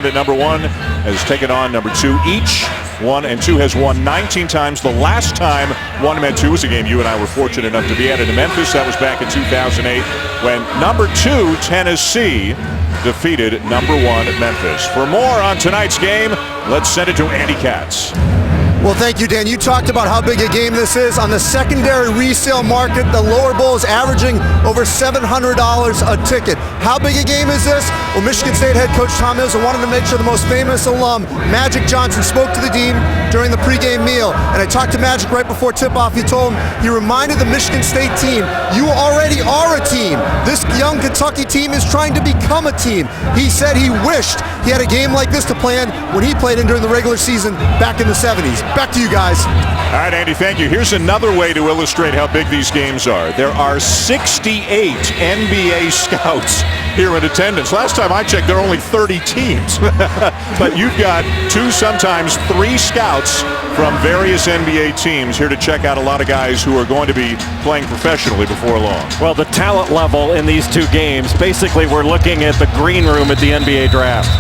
At number 1 has taken on number 2 each. 1 and 2 has won 19 times. The last time 1 met 2 was a game you and I were fortunate enough to be at in Memphis. That was back in 2008 when number 2 Tennessee defeated number 1 Memphis. For more on tonight's game, let's send it to Andy Katz. Well, thank you, Dan. You talked about how big a game this is. On the secondary resale market, the lower bowl is averaging over $700 a ticket. How big a game is this? Well, Michigan State head coach Tom Izzo wanted to make sure the most famous alum, Magic Johnson, spoke to the team during the pregame meal. And I talked to Magic right before tip-off. He reminded the Michigan State team, you already are a team. This young Kentucky team is trying to become a team. He said he wished he had a game like this to play in when he played in during the regular season back in the 70s. Back to you guys. All right, Andy, thank you. Here's another way to illustrate how big these games are. There are 68 NBA scouts here in attendance. Last time I checked, there are only 30 teams. But you've got 2, sometimes 3 scouts from various NBA teams here to check out a lot of guys who are going to be playing professionally before long. Well, the talent level in these 2 games, basically we're looking at the green room at the NBA draft.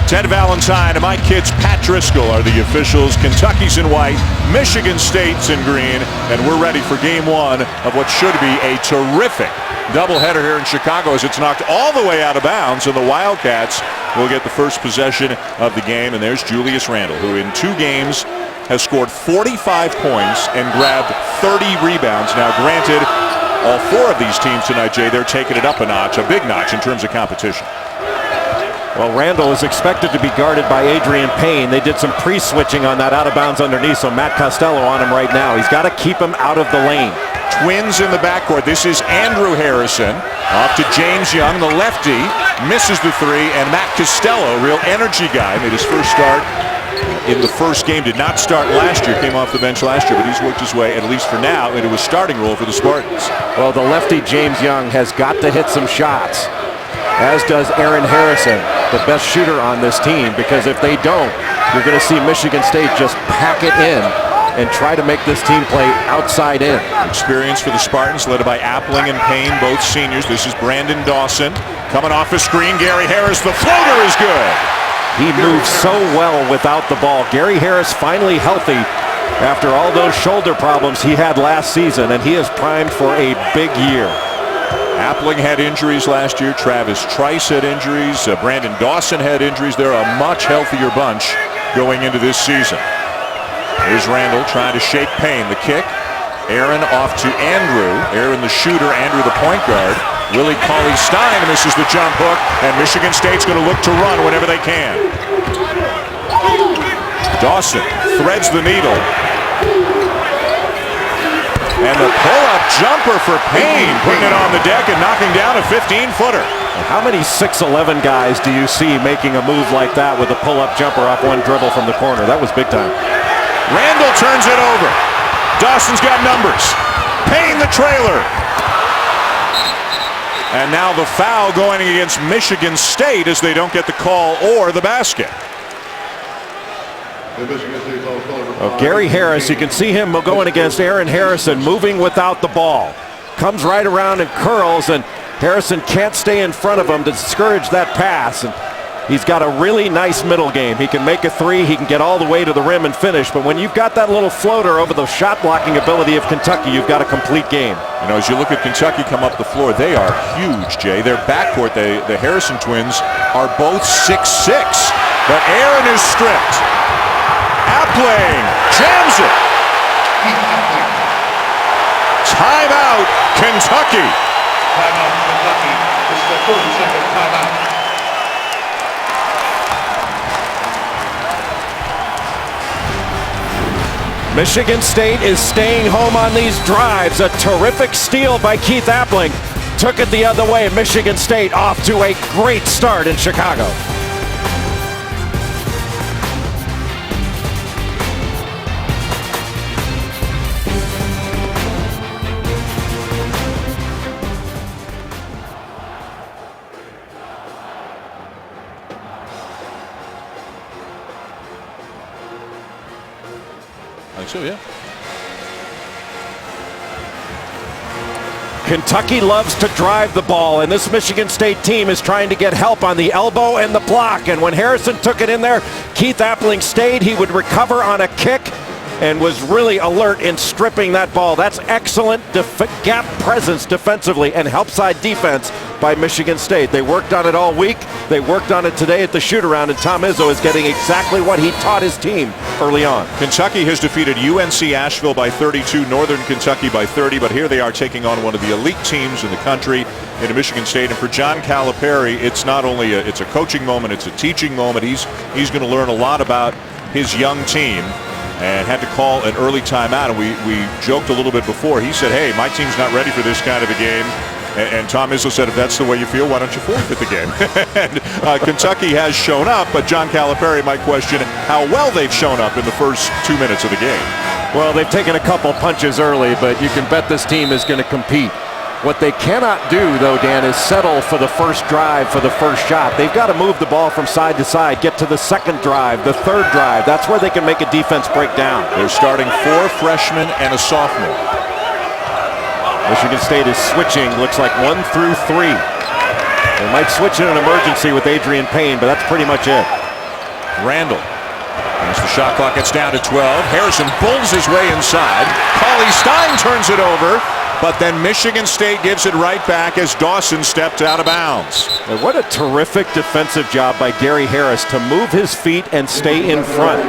Ted Valentine and my kids Pat Driscoll are the officials. Kentucky's in white, Michigan State's in green, and we're ready for game 1 of what should be a terrific doubleheader here in Chicago as it's knocked all the way out of bounds, and the Wildcats will get the first possession of the game. And there's Julius Randle, who in 2 games has scored 45 points and grabbed 30 rebounds. Now, granted, all 4 of these teams tonight, Jay, they're taking it up a notch, a big notch in terms of competition. Well, Randle is expected to be guarded by Adrian Payne. They did some pre-switching on that out of bounds underneath, so Matt Costello on him right now. He's got to keep him out of the lane. Twins in the backcourt. This is Andrew Harrison off to James Young, the lefty, misses the 3, and Matt Costello, real energy guy, made his first start in the first game. Did not start last year, came off the bench last year, but he's worked his way, at least for now, into a starting role for the Spartans. Well, the lefty James Young has got to hit some shots, as does Aaron Harrison, the best shooter on this team, because if they don't, you're going to see Michigan State just pack it in and try to make this team play outside in. Experience for the Spartans, led by Appling and Payne, both seniors. This is Brandon Dawson coming off a screen. Gary Harris, the floater is good. He moves so well without the ball. Gary Harris finally healthy after all those shoulder problems he had last season, and he is primed for a big year. Appling had injuries last year. Travis Trice had injuries. Brandon Dawson had injuries. They're a much healthier bunch going into this season. Here's Randle trying to shake Payne. The kick. Aaron off to Andrew. Aaron the shooter. Andrew the point guard. Willie Cauley-Stein misses the jump hook. And Michigan State's going to look to run whenever they can. Dawson threads the needle. And the pull-up jumper for Payne, putting it on the deck and knocking down a 15-footer. How many 6'11" guys do you see making a move like that with a pull-up jumper off one dribble from the corner? That was big time. Randle turns it over. Dawson's got numbers. Payne the trailer. And now the foul going against Michigan State as they don't get the call or the basket. Gary Harris, you can see him going against Aaron Harrison, moving without the ball. Comes right around and curls, and Harrison can't stay in front of him to discourage that pass. And he's got a really nice middle game. He can make a 3, he can get all the way to the rim and finish. But when you've got that little floater over the shot blocking ability of Kentucky, you've got a complete game. You know, as you look at Kentucky come up the floor, they are huge, Jay. Their backcourt, the Harrison twins, are both 6'6". But Aaron is stripped. Appling jams it. Timeout, Kentucky. Timeout, Kentucky. This is the 30-second timeout. Michigan State is staying home on these drives. A terrific steal by Keith Appling. Took it the other way. Michigan State off to a great start in Chicago. I think so, yeah. Kentucky loves to drive the ball, and this Michigan State team is trying to get help on the elbow and the block. And when Harrison took it in there, Keith Appling stayed. He would recover on a kick and was really alert in stripping that ball. That's excellent gap presence defensively and help side defense by Michigan State. They worked on it all week. They worked on it today at the shoot-around, and Tom Izzo is getting exactly what he taught his team early on. Kentucky has defeated UNC Asheville by 32, Northern Kentucky by 30, but here they are taking on one of the elite teams in the country in Michigan State. And for John Calipari, it's not only it's a coaching moment, it's a teaching moment. He's going to learn a lot about his young team, and had to call an early timeout. And we joked a little bit before. He said, hey, my team's not ready for this kind of a game. And Tom Izzo said, if that's the way you feel, why don't you forfeit the game? And, Kentucky has shown up, but John Calipari might question how well they've shown up in the first 2 minutes of the game. Well, they've taken a couple punches early, but you can bet this team is going to compete. What they cannot do, though, Dan, is settle for the first drive, for the first shot. They've got to move the ball from side to side, get to the second drive, the third drive. That's where they can make a defense break down. They're starting 4 freshmen and a sophomore. Michigan State is switching, looks like 1 through 3. They might switch in an emergency with Adrian Payne, but that's pretty much it. Randall. As the shot clock gets down to 12, Harrison pulls his way inside. Cauley Stein turns it over. But then Michigan State gives it right back as Dawson stepped out of bounds. And what a terrific defensive job by Gary Harris to move his feet and stay in front.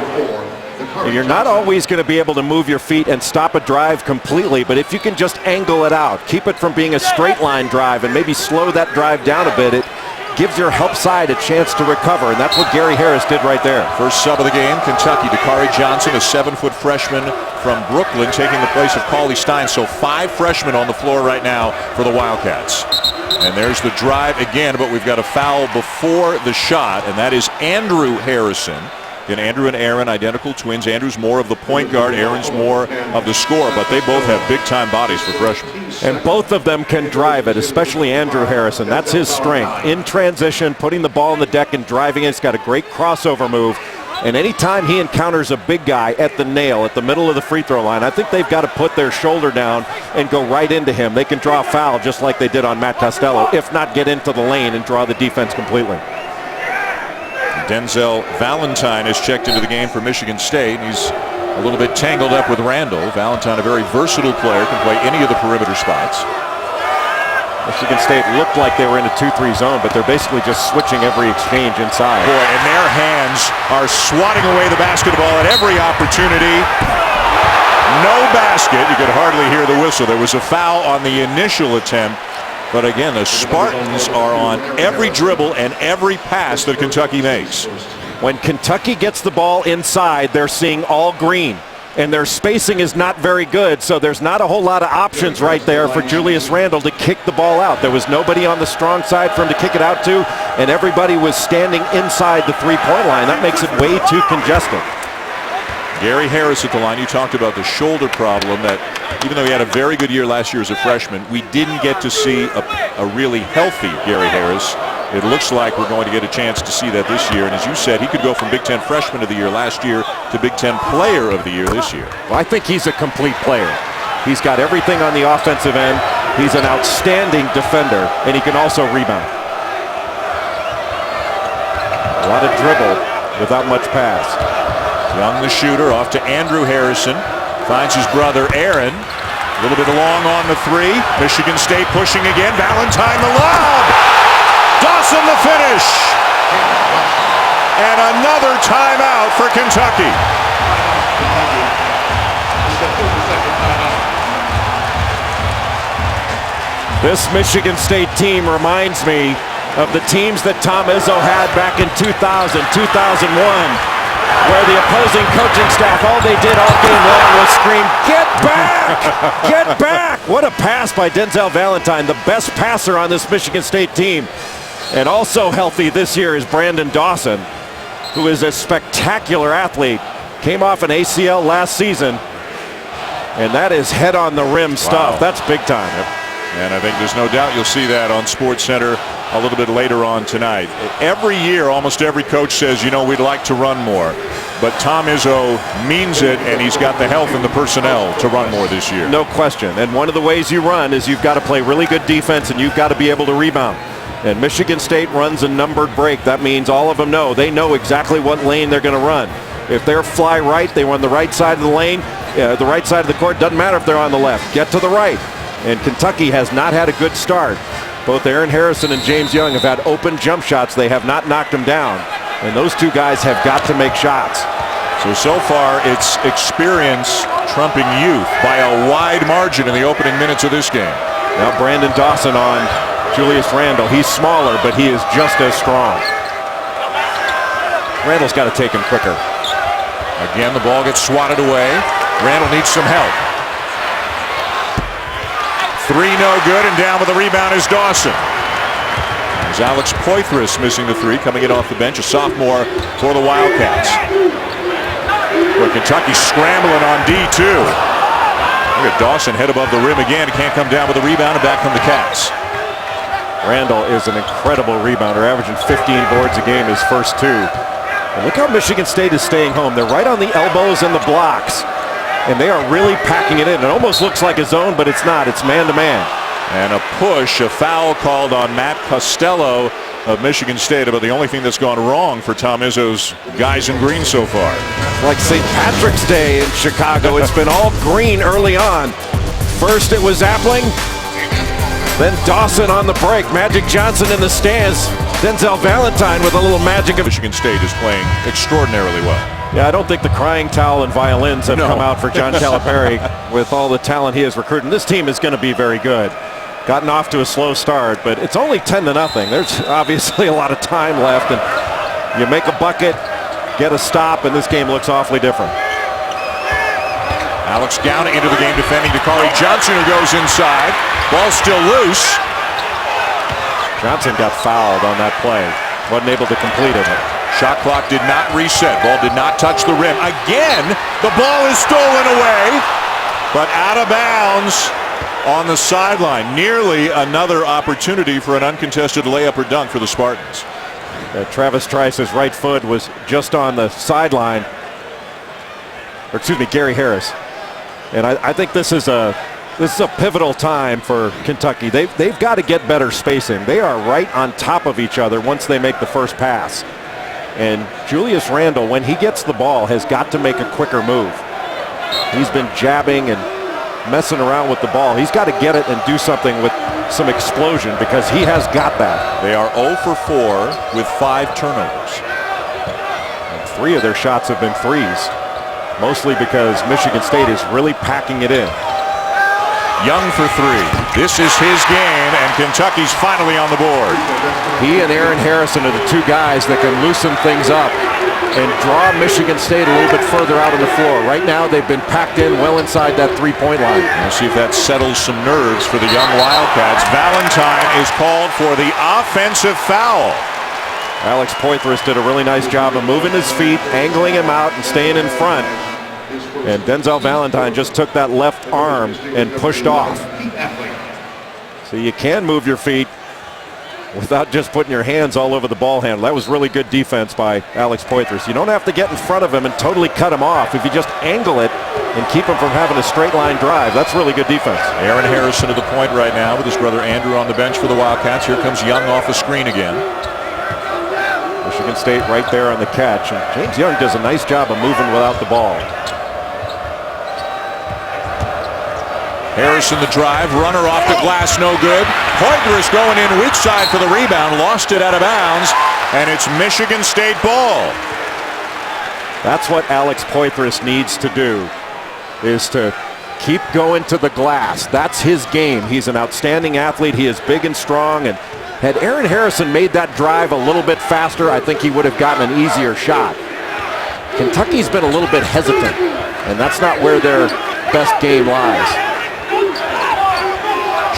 And you're not always going to be able to move your feet and stop a drive completely, but if you can just angle it out, keep it from being a straight line drive and maybe slow that drive down a bit, it gives your help side a chance to recover, and that's what Gary Harris did right there. First sub of the game, Kentucky, Dakari Johnson, a 7-foot freshman from Brooklyn, taking the place of Cauley Stein. So 5 freshmen on the floor right now for the Wildcats. And there's the drive again, but we've got a foul before the shot, and that is Andrew Harrison. And Andrew and Aaron, identical twins. Andrew's more of the point guard, Aaron's more of the scorer, but they both have big-time bodies for freshmen. And both of them can drive it, especially Andrew Harrison. That's his strength. In transition, putting the ball on the deck and driving it. He's got a great crossover move. And anytime he encounters a big guy at the nail, at the middle of the free throw line, I think they've got to put their shoulder down and go right into him. They can draw a foul just like they did on Matt Costello, if not get into the lane and draw the defense completely. Denzel Valentine has checked into the game for Michigan State. He's a little bit tangled up with Randall. Valentine, a very versatile player, can play any of the perimeter spots. Michigan State looked like they were in a 2-3 zone, but they're basically just switching every exchange inside. Boy, and their hands are swatting away the basketball at every opportunity. No basket. You could hardly hear the whistle. There was a foul on the initial attempt. But again, the Spartans are on every dribble and every pass that Kentucky makes. When Kentucky gets the ball inside, they're seeing all green. And their spacing is not very good, so there's not a whole lot of options right there for Julius Randle to kick the ball out. There was nobody on the strong side for him to kick it out to, and everybody was standing inside the three-point line. That makes it way too congested. Gary Harris at the line. You talked about the shoulder problem that even though he had a very good year last year as a freshman, we didn't get to see a really healthy Gary Harris. It looks like we're going to get a chance to see that this year. And as you said, he could go from Big Ten Freshman of the Year last year to Big Ten Player of the Year this year. Well, I think he's a complete player. He's got everything on the offensive end. He's an outstanding defender, and he can also rebound. A lot of dribble without much pass. Young, the shooter, off to Andrew Harrison. Finds his brother Aaron. A little bit long on the 3. Michigan State pushing again. Valentine the lob. Dawson the finish. And another timeout for Kentucky. This Michigan State team reminds me of the teams that Tom Izzo had back in 2000, 2001. Where the opposing coaching staff, all they did all game long was scream, "Get back! Get back!" What a pass by Denzel Valentine, the best passer on this Michigan State team. And also healthy this year is Brandon Dawson, who is a spectacular athlete. Came off an ACL last season, and that is head on the rim stuff. Wow. That's big time. And I think there's no doubt you'll see that on SportsCenter a little bit later on tonight. Every year, almost every coach says, you know, we'd like to run more. but Tom Izzo means it, and he's got the health and the personnel to run more this year. No question. And one of the ways you run is you've got to play really good defense, and you've got to be able to rebound. And Michigan State runs a numbered break. That means all of them know. They know exactly what lane they're going to run. If they're fly right, they run the right side of the lane, the right side of the court. Doesn't matter if they're on the left. Get to the right. And Kentucky has not had a good start. Both Aaron Harrison and James Young have had open jump shots. They have not knocked them down. And those two guys have got to make shots. So far, it's experience trumping youth by a wide margin in the opening minutes of this game. Now Brandon Dawson on Julius Randle. He's smaller, but he is just as strong. Randle's got to take him quicker. Again, the ball gets swatted away. Randle needs some help. Three no good, and down with the rebound is Dawson. There's Alex Poythress missing the three, coming in off the bench, a sophomore for the Wildcats. Where Kentucky's scrambling on D2. Look at Dawson head above the rim again. He can't come down with a rebound, and back from the Cats. Randle is an incredible rebounder, averaging 15 boards a game his first two. And look how Michigan State is staying home. They're right on the elbows and the blocks. And they are really packing it in. It almost looks like a zone, but it's not. It's man-to-man. And a push, a foul called on Matt Costello of Michigan State, about the only thing that's gone wrong for Tom Izzo's guys in green so far. Like St. Patrick's Day in Chicago, it's been all green early on. First it was Appling, then Dawson on the break. Magic Johnson in the stands. Denzel Valentine with a little magic. Michigan State is playing extraordinarily well. Yeah, I don't think the crying towel and violins have come out for John Calipari with all the talent he has recruited. This team is going to be very good. Gotten off to a slow start, but it's only 10-0. There's obviously a lot of time left, and you make a bucket, get a stop, and this game looks awfully different. Alex Gowna into the game defending Dakari Johnson, who goes inside. Ball still loose. Johnson got fouled on that play. Wasn't able to complete it. Shot clock did not reset. Ball did not touch the rim. Again, the ball is stolen away, but out of bounds on the sideline. Nearly another opportunity for an uncontested layup or dunk for the Spartans. Travis Trice's right foot was just on the sideline. Or excuse me, Gary Harris. And I think this is a pivotal time for Kentucky. They've got to get better spacing. They are right on top of each other once they make the first pass. And Julius Randle, when he gets the ball, has got to make a quicker move. He's been jabbing and messing around with the ball. He's got to get it and do something with some explosion, because he has got that. They are 0 for 4 with 5 turnovers. And 3 of their shots have been threes, mostly because Michigan State is really packing it in. Young for 3. This is his game, and Kentucky's finally on the board. He and Aaron Harrison are the two guys that can loosen things up and draw Michigan State a little bit further out on the floor. Right now, they've been packed in well inside that three-point line. We'll see if that settles some nerves for the young Wildcats. Valentine is called for the offensive foul. Alex Poythress did a really nice job of moving his feet, angling him out, and staying in front. And Denzel Valentine just took that left arm and pushed off. So you can move your feet without just putting your hands all over the ball handle. That was really good defense by Alex Poythress. You don't have to get in front of him and totally cut him off. If you just angle it and keep him from having a straight line drive, that's really good defense. Aaron Harrison to the point right now with his brother Andrew on the bench for the Wildcats. Here comes Young off the screen again. Michigan State right there on the catch. And James Young does a nice job of moving without the ball. Harrison the drive, runner off the glass, no good. Poythress going in weak side for the rebound, lost it out of bounds, and it's Michigan State ball. That's what Alex Poythress needs to do, is to keep going to the glass. That's his game. He's an outstanding athlete. He is big and strong, and had Aaron Harrison made that drive a little bit faster, I think he would have gotten an easier shot. Kentucky's been a little bit hesitant, and that's not where their best game lies.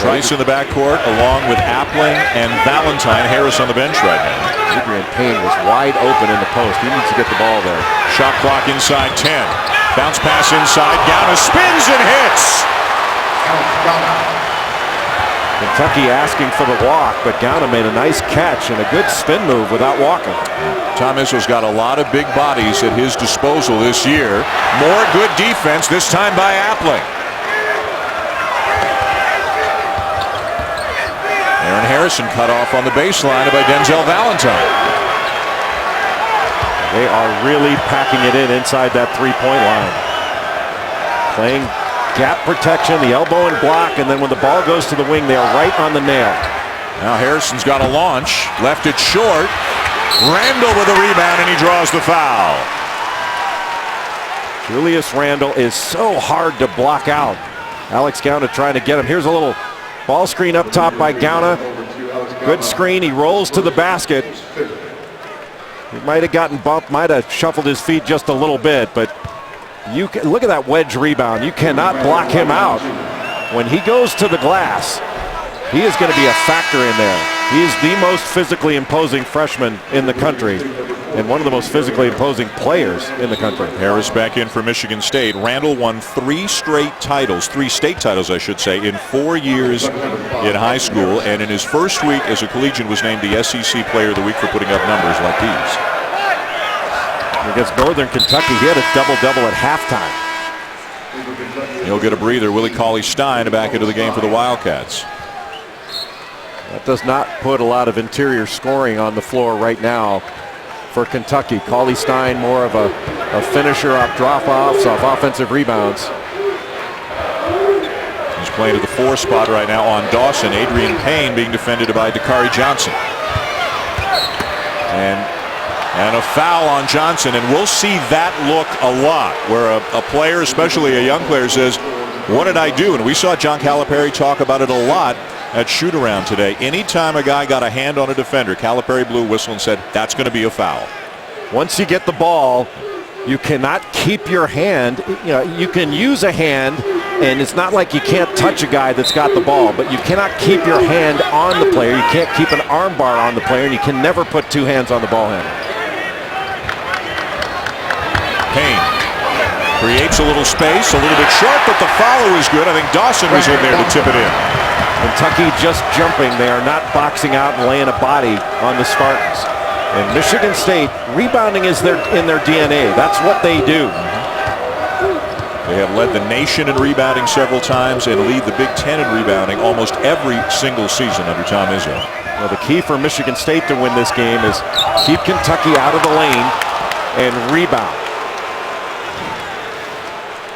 Trice in the backcourt along with Appling and Valentine. Harris on the bench right now. Adrian Payne was wide open in the post. He needs to get the ball there. Shot clock inside 10. Bounce pass inside. Gowna spins and hits. Kentucky asking for the walk, but Gauna made a nice catch and a good spin move without walking. Tom Izzo's got a lot of big bodies at his disposal this year. More good defense, this time by Appling. Aaron Harrison cut off on the baseline by Denzel Valentine. They are really packing it in inside that three-point line. Playing gap protection, the elbow and block, and then when the ball goes to the wing, they are right on the nail. Now Harrison's got a launch, left it short. Randall with a rebound, and he draws the foul. Julius Randle is so hard to block out. Alex Gauna trying to get him. Here's a little ball screen up top by Gauna. Good screen. He rolls to the basket. He might have gotten bumped, might have shuffled his feet just a little bit, but you can look at that wedge rebound. You cannot block him out. When he goes to the glass, he is going to be a factor in there. He is the most physically imposing freshman in the country and one of the most physically imposing players in the country. Harris back in for Michigan State. Randall won 3 state titles, I should say, in 4 years in high school, and in his first week as a collegian was named the SEC Player of the Week for putting up numbers like these. Against Northern Kentucky, he had a double-double at halftime. He'll get a breather. Willie Cauley-Stein back into the game for the Wildcats. That does not put a lot of interior scoring on the floor right now for Kentucky. Cauley-Stein more of a finisher off drop-offs, off offensive rebounds. He's playing at the 4 spot right now on Dawson. Adrian Payne being defended by Dakari Johnson. And a foul on Johnson, and we'll see that look a lot, where a player, especially a young player, says, what did I do? And we saw John Calipari talk about it a lot at shoot-around today. Anytime a guy got a hand on a defender, Calipari blew a whistle and said, that's going to be a foul. Once you get the ball, you cannot keep your hand. You know, you can use a hand, and it's not like you can't touch a guy that's got the ball, but you cannot keep your hand on the player. You can't keep an arm bar on the player, and you can never put 2 hands on the ball handle. Payne creates a little space, a little bit short, but the follow is good. I think Dawson was in there to tip it in. Kentucky just jumping. They are not boxing out and laying a body on the Spartans. And Michigan State, rebounding is in their DNA. That's what they do. They have led the nation in rebounding several times and lead the Big Ten in rebounding almost every single season under Tom Izzo. Well, the key for Michigan State to win this game is keep Kentucky out of the lane and rebound.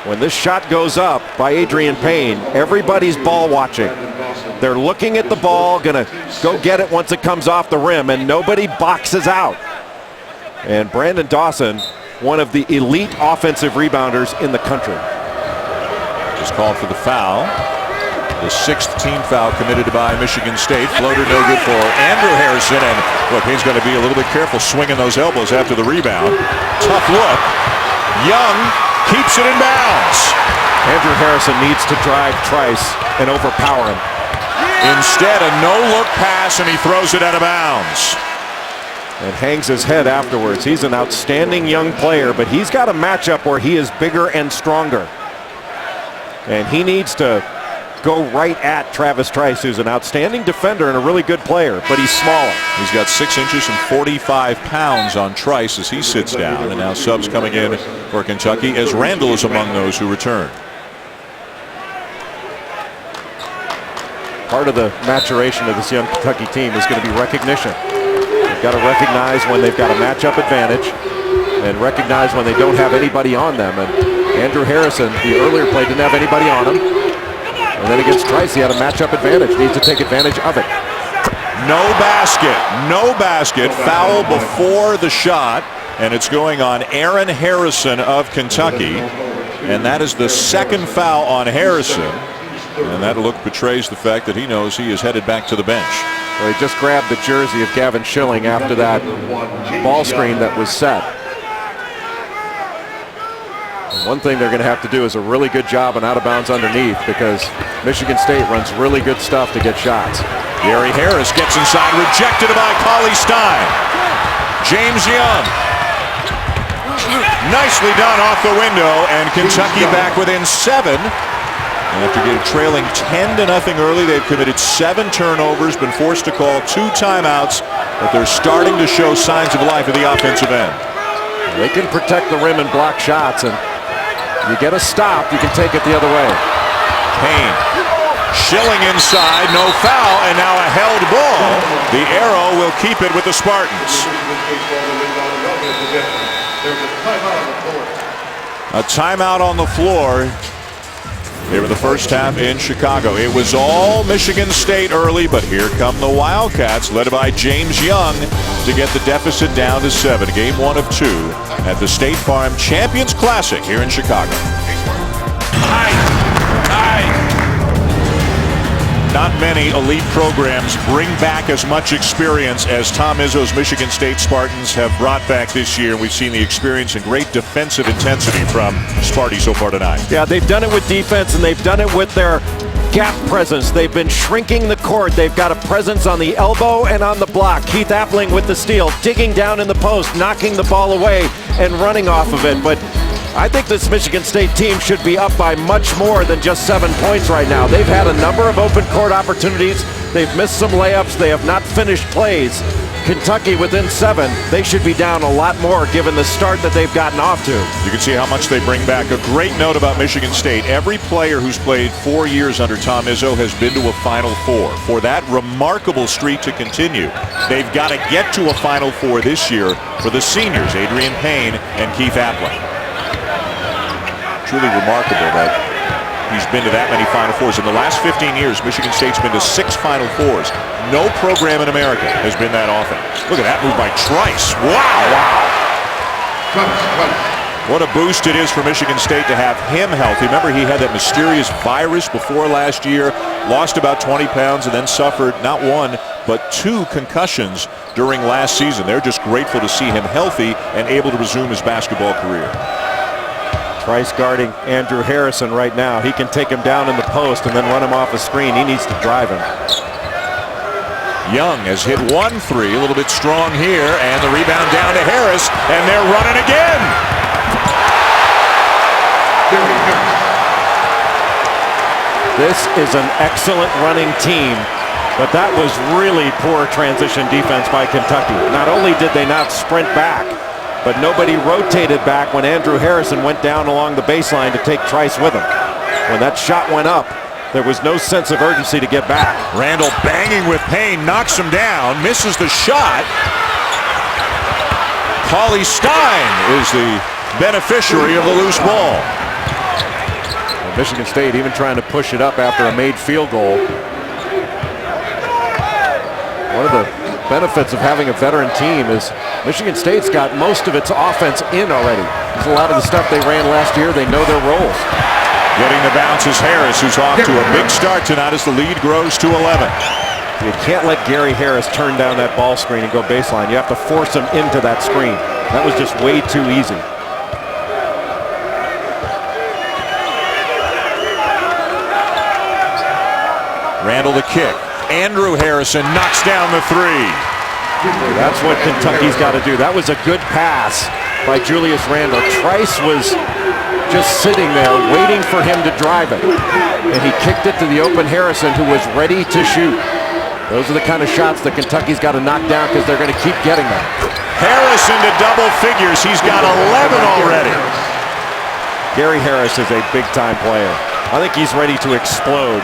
When this shot goes up by Adrian Payne, everybody's ball watching. They're looking at the ball, gonna go get it once it comes off the rim, and nobody boxes out. And Brandon Dawson, one of the elite offensive rebounders in the country. Just called for the foul. The 6th team foul committed by Michigan State. Floater no good for Andrew Harrison, and look, he's going to be a little bit careful swinging those elbows after the rebound. Tough look. Young keeps it in bounds. Andrew Harrison needs to drive Trice and overpower him. Instead, a no-look pass, and he throws it out of bounds. And hangs his head afterwards. He's an outstanding young player, but he's got a matchup where he is bigger and stronger. And he needs to go right at Travis Trice, who's an outstanding defender and a really good player, but he's smaller. He's got 6 inches and 45 pounds on Trice as he sits down. And now subs coming in for Kentucky as Randall is among those who return. Part of the maturation of this young Kentucky team is going to be recognition. They've got to recognize when they've got a matchup advantage and recognize when they don't have anybody on them. And Andrew Harrison, the earlier play, didn't have anybody on him. And then against Trice, he had a matchup advantage. Needs to take advantage of it. No basket. No basket. Foul before the shot. And it's going on Aaron Harrison of Kentucky. And that is the 2nd foul on Harrison. And that look betrays the fact that he knows he is headed back to the bench. Well, he just grabbed the jersey of Gavin Schilling after that ball screen that was set. And one thing they're going to have to do is a really good job on out of bounds underneath, because Michigan State runs really good stuff to get shots. Gary Harris gets inside, rejected by Cauley-Stein. James Young. Nicely done off the window, and Kentucky back within 7. After getting trailing 10-0 early, they've committed 7 turnovers, been forced to call 2 timeouts, but they're starting to show signs of life at the offensive end. They can protect the rim and block shots, and you get a stop, you can take it the other way. Payne. Schilling inside, no foul, and now a held ball. The arrow will keep it with the Spartans. A timeout on the floor here in the first half in Chicago. It was all Michigan State early, but here come the Wildcats, led by James Young, to get the deficit down to 7. Game 1 of 2 at the State Farm Champions Classic here in Chicago. Not many elite programs bring back as much experience as Tom Izzo's Michigan State Spartans have brought back this year. We've seen the experience and great defensive intensity from Sparty so far tonight. Yeah, they've done it with defense, and they've done it with their gap presence. They've been shrinking the court. They've got a presence on the elbow and on the block. Keith Appling with the steal, digging down in the post, knocking the ball away and running off of it. But I think this Michigan State team should be up by much more than just 7 points right now. They've had a number of open court opportunities. They've missed some layups. They have not finished plays. Kentucky within 7. They should be down a lot more given the start that they've gotten off to. You can see how much they bring back. A great note about Michigan State. Every player who's played 4 years under Tom Izzo has been to a Final Four. For that remarkable streak to continue, they've got to get to a Final Four this year for the seniors, Adrian Payne and Keith Appling. Truly remarkable that he's been to that many Final Fours. In the last 15 years, Michigan State's been to 6 Final Fours. No program in America has been that often. Look at that move by Trice. Wow. What a boost it is for Michigan State to have him healthy. Remember, he had that mysterious virus before last year, lost about 20 pounds, and then suffered not 1, but 2 concussions during last season. They're just grateful to see him healthy and able to resume his basketball career. Trice guarding Andrew Harrison right now. He can take him down in the post and then run him off a screen. He needs to drive him. Young has hit 1 3, a little bit strong here, and the rebound down to Harris, and they're running again. This is an excellent running team, but that was really poor transition defense by Kentucky. Not only did they not sprint back, but nobody rotated back when Andrew Harrison went down along the baseline to take Trice with him. When that shot went up, there was no sense of urgency to get back. Randall banging with Payne, knocks him down, misses the shot. Cauley Stein is the beneficiary of the loose ball. And Michigan State even trying to push it up after a made field goal. One of the benefits of having a veteran team is Michigan State's got most of its offense in already. There's a lot of the stuff they ran last year. They know their roles. Getting the bounce is Harris, who's off to a big start tonight as the lead grows to 11. You can't let Gary Harris turn down that ball screen and go baseline. You have to force him into that screen. That was just way too easy. Randall the kick. Andrew Harrison knocks down the 3. That's what Kentucky's got to do. That was a good pass by Julius Randle. Trice was just sitting there waiting for him to drive it. And he kicked it to the open Harrison, who was ready to shoot. Those are the kind of shots that Kentucky's got to knock down because they're going to keep getting them. Harris into double figures. He's got 11 already. Gary Harris is a big-time player. I think he's ready to explode.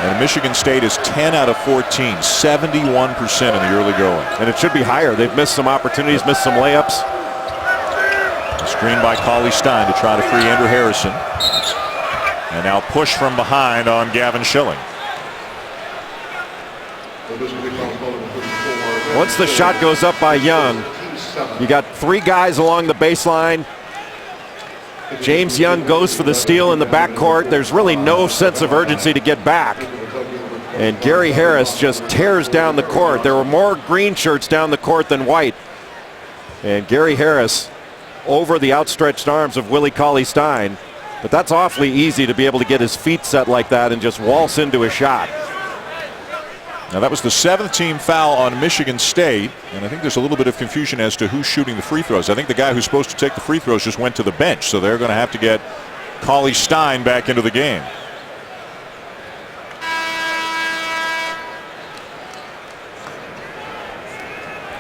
And Michigan State is 10 out of 14, 71% in the early going. And it should be higher. They've missed some opportunities, missed some layups. A screen by Cauley Stein to try to free Andrew Harrison. And now push from behind on Gavin Schilling. Once the shot goes up by Young, you got 3 guys along the baseline. James Young goes for the steal in the backcourt. There's really no sense of urgency to get back. And Gary Harris just tears down the court. There were more green shirts down the court than white. And Gary Harris over the outstretched arms of Willie Cauley Stein. But that's awfully easy to be able to get his feet set like that and just waltz into a shot. Now that was the 7th team foul on Michigan State, and I think there's a little bit of confusion as to who's shooting the free throws. I think the guy who's supposed to take the free throws just went to the bench, so they're going to have to get Cauley Stein back into the game.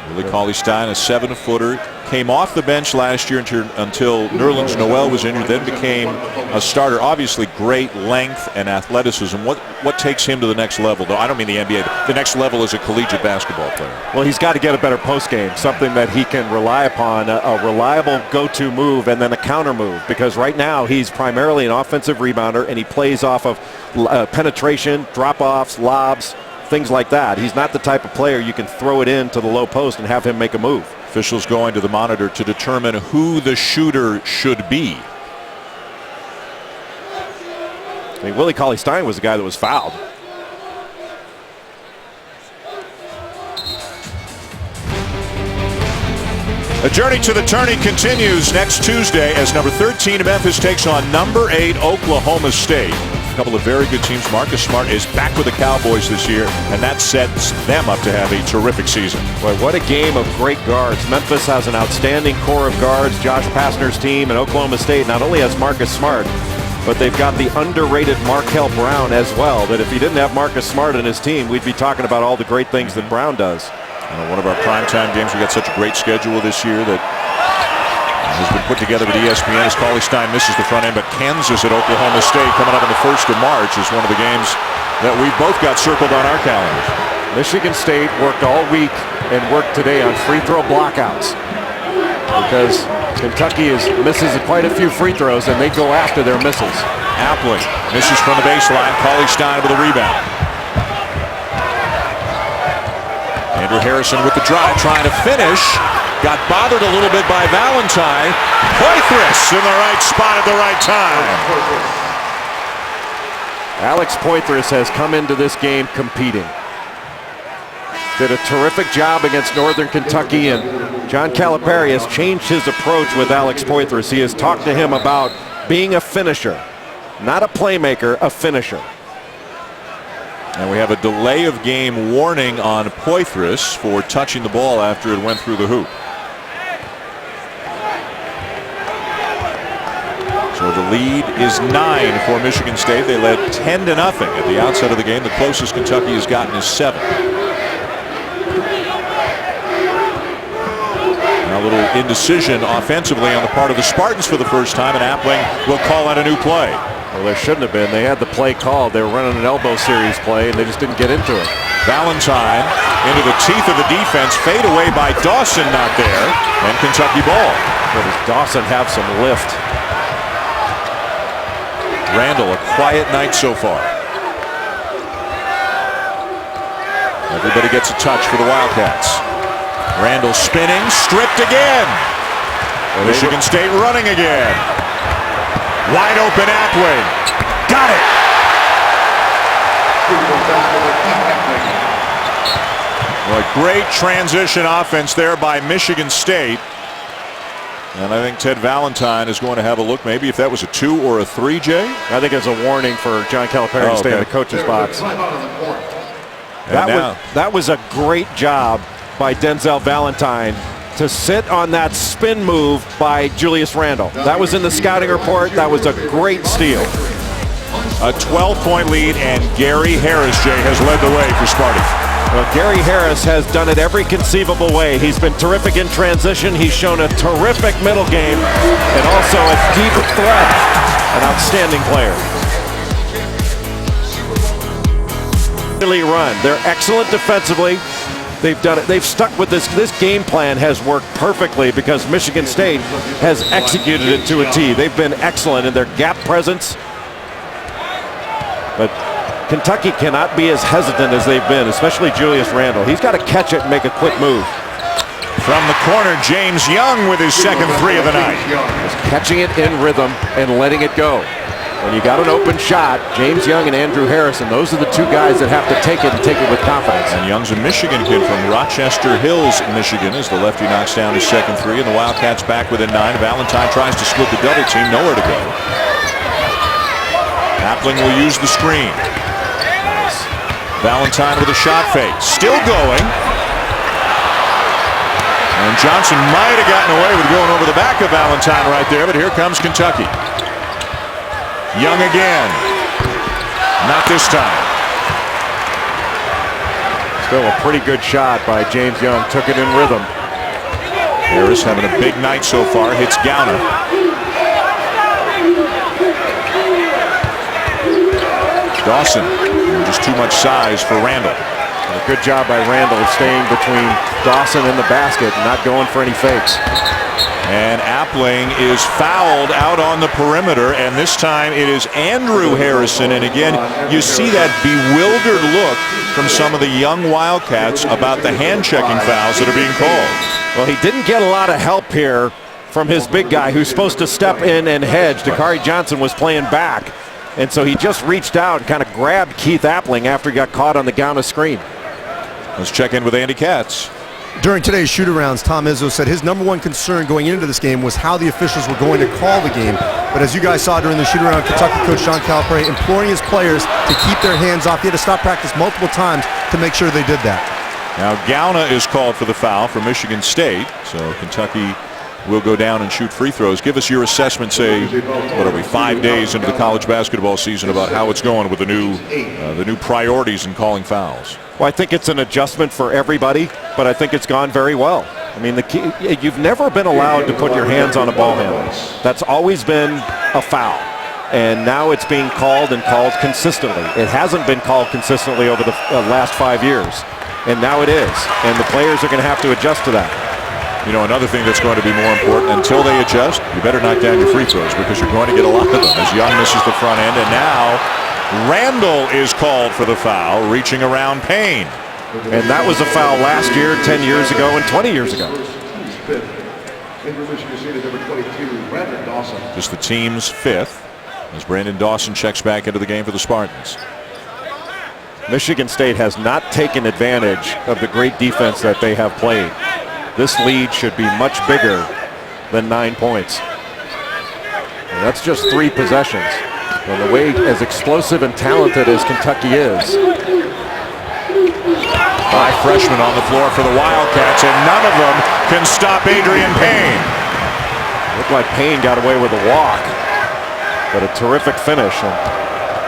Willie Cauley-Stein, a 7-footer, came off the bench last year until Nerlens Noel was injured, then became a starter. Obviously great length and athleticism. What takes him to the next level, though? I don't mean the NBA. The next level as a collegiate basketball player. Well, he's got to get a better post game, something that he can rely upon, a reliable go-to move and then a counter move, because right now he's primarily an offensive rebounder and he plays off of penetration, drop-offs, lobs, things like that. He's not the type of player you can throw it into the low post and have him make a move. Officials going to the monitor to determine who the shooter should be. I mean, Willie Cauley-Stein was the guy that was fouled. The journey to the tourney continues next Tuesday as number 13 Memphis takes on number 8 Oklahoma State. A couple of very good teams. Marcus Smart is back with the Cowboys this year, and that sets them up to have a terrific season. Boy, what a game of great guards. Memphis has an outstanding core of guards. Josh Pastner's team, and Oklahoma State not only has Marcus Smart, but they've got the underrated Markel Brown as well, that if he didn't have Marcus Smart in his team, we'd be talking about all the great things that Brown does. One of our primetime games, we got such a great schedule this year that has been put together with ESPN as Cauley-Stein misses the front end, but Kansas at Oklahoma State coming up on the 1st of March is one of the games that we've both got circled on our calendars. Michigan State worked all week and worked today on free throw blockouts because Kentucky misses quite a few free throws and they go after their misses. Appling misses from the baseline. Cauley-Stein with a rebound. Andrew Harrison with the drive, trying to finish. Got bothered a little bit by Valentine. Poitras in the right spot at the right time. Alex Poitras has come into this game competing. Did a terrific job against Northern Kentucky, and John Calipari has changed his approach with Alex Poitras. He has talked to him about being a finisher, not a playmaker, a finisher. And we have a delay of game warning on Poitras for touching the ball after it went through the hoop. So the lead is 9 for Michigan State. They led 10-0 at the outset of the game. The closest Kentucky has gotten is 7. Now a little indecision offensively on the part of the Spartans for the first time, and Appling will call out a new play. Well, there shouldn't have been. They had the play called. They were running an elbow series play, and they just didn't get into it. Valentine into the teeth of the defense. Fade away by Dawson, not there. And Kentucky ball. But does Dawson have some lift? Randall, a quiet night so far. Everybody gets a touch for the Wildcats. Randall spinning, stripped again. Michigan State running again. Wide open Appling. Got it. Well, a great transition offense there by Michigan State. And I think Ted Valentine is going to have a look, maybe if that was a 2 or a 3, Jay. I think it's a warning for John Calipari to stay in the coach's box. That was a great job by Denzel Valentine to sit on that spin move by Julius Randle. That was in the scouting report. That was a great steal. A 12-point lead, and Gary Harris, Jay, has led the way for Sparty. Well, Gary Harris has done it every conceivable way. He's been terrific in transition. He's shown a terrific middle game and also a deep threat. An outstanding player. Really run. They're excellent defensively. They've done it. They've stuck with this. This game plan has worked perfectly because Michigan State has executed it to a T. They've been excellent in their gap presence. But Kentucky cannot be as hesitant as they've been, especially Julius Randle. He's got to catch it and make a quick move. From the corner, James Young with his second 3 of the night. Just catching it in rhythm and letting it go. When you got an open shot, James Young and Andrew Harrison, those are the two guys that have to take it and take it with confidence. And Young's a Michigan kid from Rochester Hills, Michigan, as the lefty knocks down his second 3, and the Wildcats back within 9. Valentine tries to split the double team, nowhere to go. Appling will use the screen. Valentine with a shot fake, still going. And Johnson might have gotten away with going over the back of Valentine right there, but here comes Kentucky. Young again. Not this time. Still a pretty good shot by James Young. Took it in rhythm. Harris having a big night so far. Hits Gauna. Dawson. Just too much size for Randall. And a good job by Randall of staying between Dawson and the basket, not going for any fakes. And Appling is fouled out on the perimeter, and this time it is Andrew Harrison. And again, you see that bewildered look from some of the young Wildcats about the hand-checking fouls that are being called. Well, he didn't get a lot of help here from his big guy who's supposed to step in and hedge. Dakari Johnson was playing back, and so he just reached out and kind of grabbed Keith Appling after he got caught on the Gauna screen. Let's check in with Andy Katz. During today's shoot-arounds, Tom Izzo said his number one concern going into this game was how the officials were going to call the game. But as you guys saw during the shoot-around, Kentucky coach John Calipari imploring his players to keep their hands off. He had to stop practice multiple times to make sure they did that. Now Gauna is called for the foul for Michigan State, so Kentucky will go down and shoot free throws. Give us your assessment, say, what are we, 5 days into the college basketball season, about how it's going with the new priorities in calling fouls. Well, I think it's an adjustment for everybody, but I think it's gone very well. I mean, the key, you've never been allowed to put your hands on a ball handler. That's always been a foul. And now it's being called and called consistently. It hasn't been called consistently over the last 5 years. And now it is. And the players are going to have to adjust to that. You know, another thing that's going to be more important, until they adjust, you better knock down your free throws because you're going to get a lot of them as Young misses the front end. And now Randall is called for the foul, reaching around Payne. And that was a foul last year, 10 years ago, and 20 years ago. Just the team's fifth as Brandon Dawson checks back into the game for the Spartans. Michigan State has not taken advantage of the great defense that they have played. This lead should be much bigger than 9 points. And that's just 3 possessions. And the way as explosive and talented as Kentucky is. 5 freshmen on the floor for the Wildcats, and none of them can stop Adrian Payne. Looked like Payne got away with a walk, but a terrific finish. And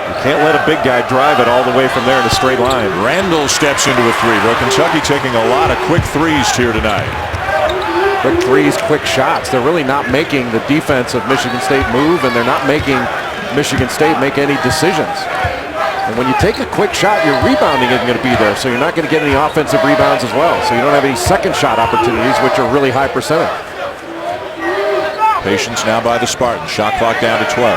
you can't let a big guy drive it all the way from there in a straight line. Randall steps into a 3. Well, Kentucky taking a lot of quick threes here tonight. Quick threes, quick shots. They're really not making the defense of Michigan State move, and they're not making Michigan State make any decisions. And when you take a quick shot, your rebounding isn't going to be there, so you're not going to get any offensive rebounds as well. So you don't have any second shot opportunities, which are really high percentage. Patience now by the Spartans. Shot clock down to 12.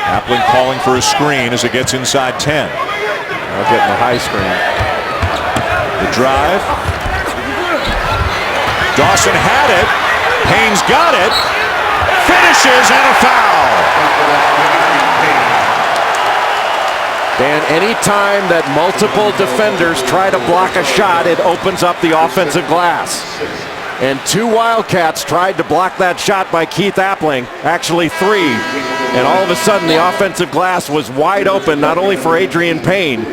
Appling calling for a screen as it gets inside 10. Now getting the high screen. The drive. Dawson had it. Payne's got it. Finishes, and a foul. Dan, anytime that multiple defenders try to block a shot, it opens up the offensive glass. And 2 Wildcats tried to block that shot by Keith Appling, actually 3. And all of a sudden the offensive glass was wide open, not only for Adrian Payne,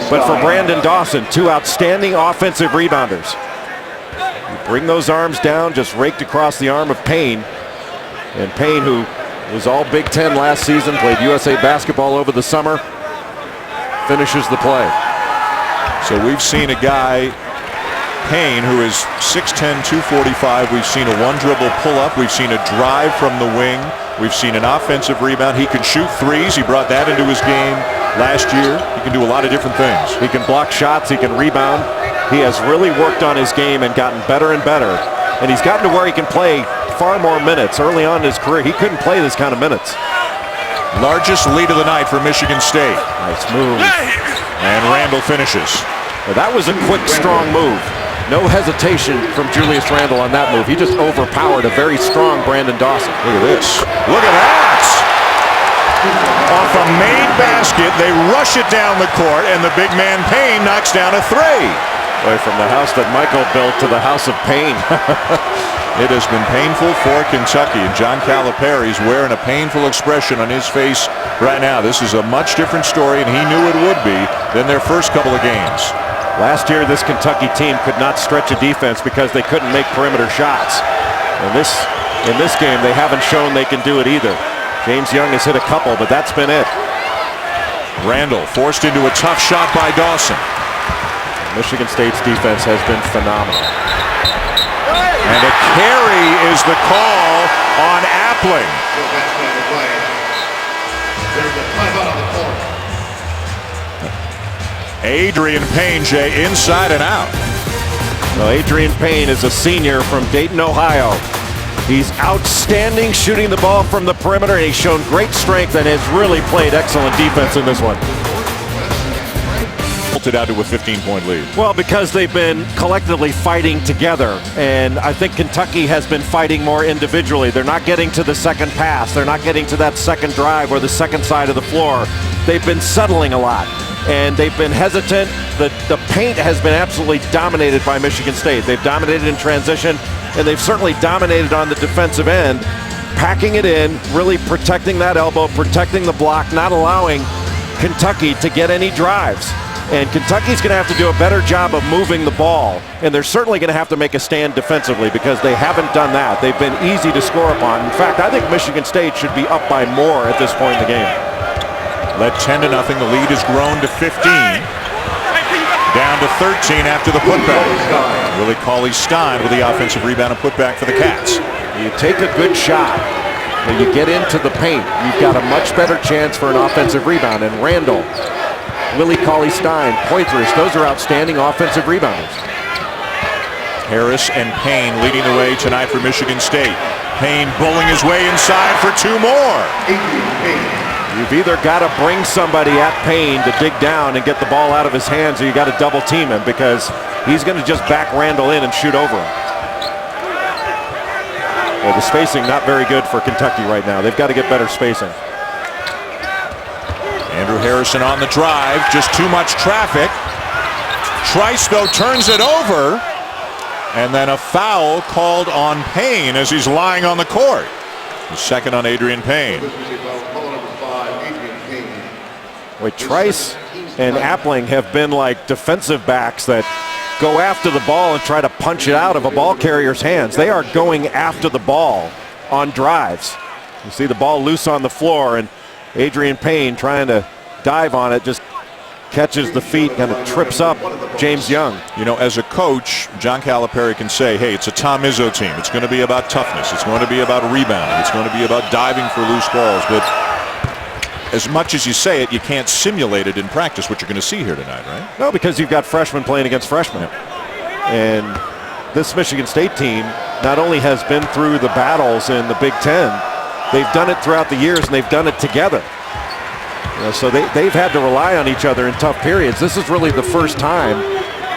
but for Brandon Dawson, 2 outstanding offensive rebounders. You bring those arms down, just raked across the arm of Payne. And Payne, who was all Big Ten last season, played USA basketball over the summer, finishes the play. So we've seen a guy, Payne, who is 6'10", 245. We've seen a one-dribble pull-up. We've seen a drive from the wing. We've seen an offensive rebound. He can shoot threes. He brought that into his game last year. He can do a lot of different things. He can block shots. He can rebound. He has really worked on his game and gotten better and better. And he's gotten to where he can play far more minutes. Early on in his career, he couldn't play this kind of minutes. Largest lead of the night for Michigan State. Nice move. And Randall finishes. Well, that was a quick, strong move. No hesitation from Julius Randle on that move. He just overpowered a very strong Brandon Dawson. Look at this. Look at that! Off a made basket, they rush it down the court, and the big man Payne knocks down a 3. Boy, from the house that Michael built to the house of Payne. It has been painful for Kentucky, and John Calipari's wearing a painful expression on his face right now. This is a much different story, and he knew it would be, than their first couple of games. Last year, this Kentucky team could not stretch a defense because they couldn't make perimeter shots. And in this game, they haven't shown they can do it either. James Young has hit a couple, but that's been it. Randall forced into a tough shot by Dawson. Michigan State's defense has been phenomenal. And a carry is the call on Appling. There's a timeout on the court. Adrian Payne, Jay, inside and out. Well, Adrian Payne is a senior from Dayton, Ohio. He's outstanding shooting the ball from the perimeter, and he's shown great strength and has really played excellent defense in this one. It out to a 15-point lead. Well, because they've been collectively fighting together, and I think Kentucky has been fighting more individually. They're not getting to the second pass. They're not getting to that second drive or the second side of the floor. They've been settling a lot, and they've been hesitant. The paint has been absolutely dominated by Michigan State. They've dominated in transition, and they've certainly dominated on the defensive end, packing it in, really protecting that elbow, protecting the block, not allowing Kentucky to get any drives. And Kentucky's going to have to do a better job of moving the ball, and they're certainly going to have to make a stand defensively because they haven't done that. They've been easy to score upon. In fact, I think Michigan State should be up by more at this point in the game. Led 10-0. The lead has grown to 15. Down to 13 after the putback. Willie Cauley-Stein with the offensive rebound and putback for the Cats. You take a good shot, when you get into the paint, you've got a much better chance for an offensive rebound. And Randall, Willie Cauley-Stein, Poitras, those are outstanding offensive rebounders. Harris and Payne leading the way tonight for Michigan State. Payne bowling his way inside for two more. You've either got to bring somebody at Payne to dig down and get the ball out of his hands, or you got to double team him because he's going to just back Randall in and shoot over him. Well, the spacing not very good for Kentucky right now. They've got to get better spacing. Andrew Harrison on the drive, just too much traffic. Trice, though, turns it over. And then a foul called on Payne as he's lying on the court. The second on Adrian Payne. Wait, Trice and Appling have been like defensive backs that go after the ball and try to punch it out of a ball carrier's hands. They are going after the ball on drives. You see the ball loose on the floor, and Adrian Payne trying to dive on it, just catches the feet, kind of trips up James Young. You know, as a coach, John Calipari can say, hey, it's a Tom Izzo team. It's going to be about toughness. It's going to be about rebounding. It's going to be about diving for loose balls. But as much as you say it, you can't simulate it in practice, what you're going to see here tonight, right? No, because you've got freshmen playing against freshmen. And this Michigan State team not only has been through the battles in the Big Ten, they've done it throughout the years, and they've done it together. You know, so they've had to rely on each other in tough periods. This is really the first time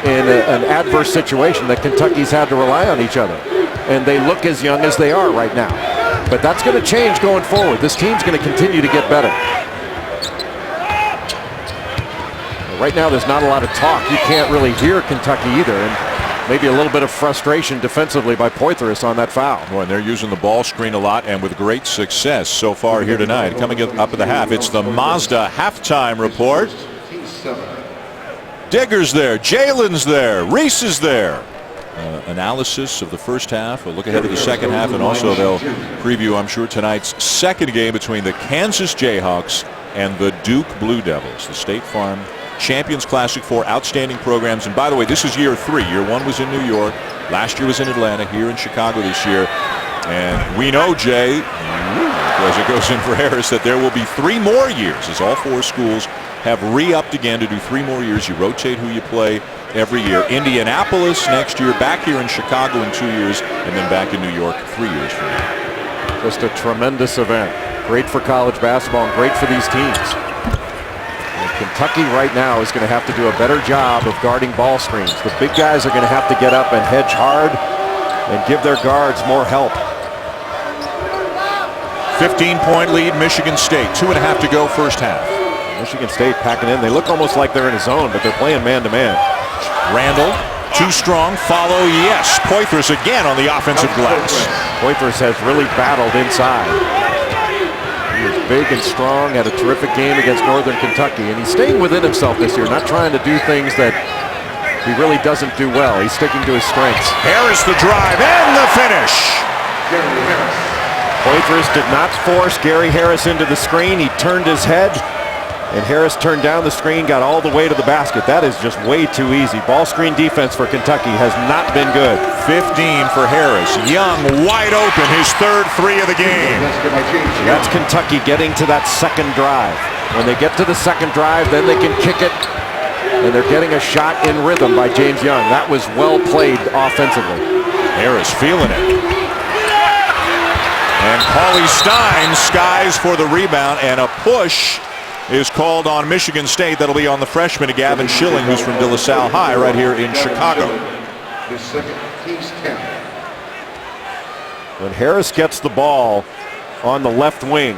in an adverse situation that Kentucky's had to rely on each other. And they look as young as they are right now. But that's going to change going forward. This team's going to continue to get better. Right now there's not a lot of talk. You can't really hear Kentucky either. And maybe a little bit of frustration defensively by Poitras on that foul. Boy, and they're using the ball screen a lot and with great success so far here tonight. Coming up at the half, it's the Mazda halftime report. Digger's there, Jalen's there, Reese is there. Analysis of the first half, a look ahead of the second half, and also they'll preview, I'm sure, tonight's second game between the Kansas Jayhawks and the Duke Blue Devils. The State Farm Champions Classic 4 outstanding programs. And by the way, this is year 3. Year 1 was in New York. Last year was in Atlanta. Here in Chicago this year. And we know, Jay, as it goes in for Harris, that there will be 3 more years as all 4 schools have re-upped again to do 3 more years. You rotate who you play every year. Indianapolis next year, back here in Chicago in 2 years, and then back in New York 3 years from now. Just a tremendous event. Great for college basketball and great for these teams. Kentucky right now is going to have to do a better job of guarding ball screens. The big guys are going to have to get up and hedge hard and give their guards more help. 15-point lead, Michigan State. 2.5 to go first half. Michigan State packing in. They look almost like they're in a zone, but they're playing man-to-man. Randall, too strong. Follow, yes. Poitras again on the offensive glass. Poitras has really battled inside. He is big and strong, had a terrific game against Northern Kentucky, and he's staying within himself this year, not trying to do things that he really doesn't do well. He's sticking to his strengths. Harris the drive and the finish. Poitras did not force Gary Harris into the screen. He turned his head, and Harris turned down the screen, got all the way to the basket. That is just way too easy. Ball screen defense for Kentucky has not been good. 15 for Harris. Young wide open, his third three of the game. That's Kentucky getting to that second drive. When they get to the second drive, then they can kick it, and they're getting a shot in rhythm by James Young. That was well played offensively. Harris feeling it. And Paulie Stein skies for the rebound, and a push is called on Michigan State. That'll be on the freshman Gavin Schilling, who's from De La Salle High right here in Chicago. When Harris gets the ball on the left wing,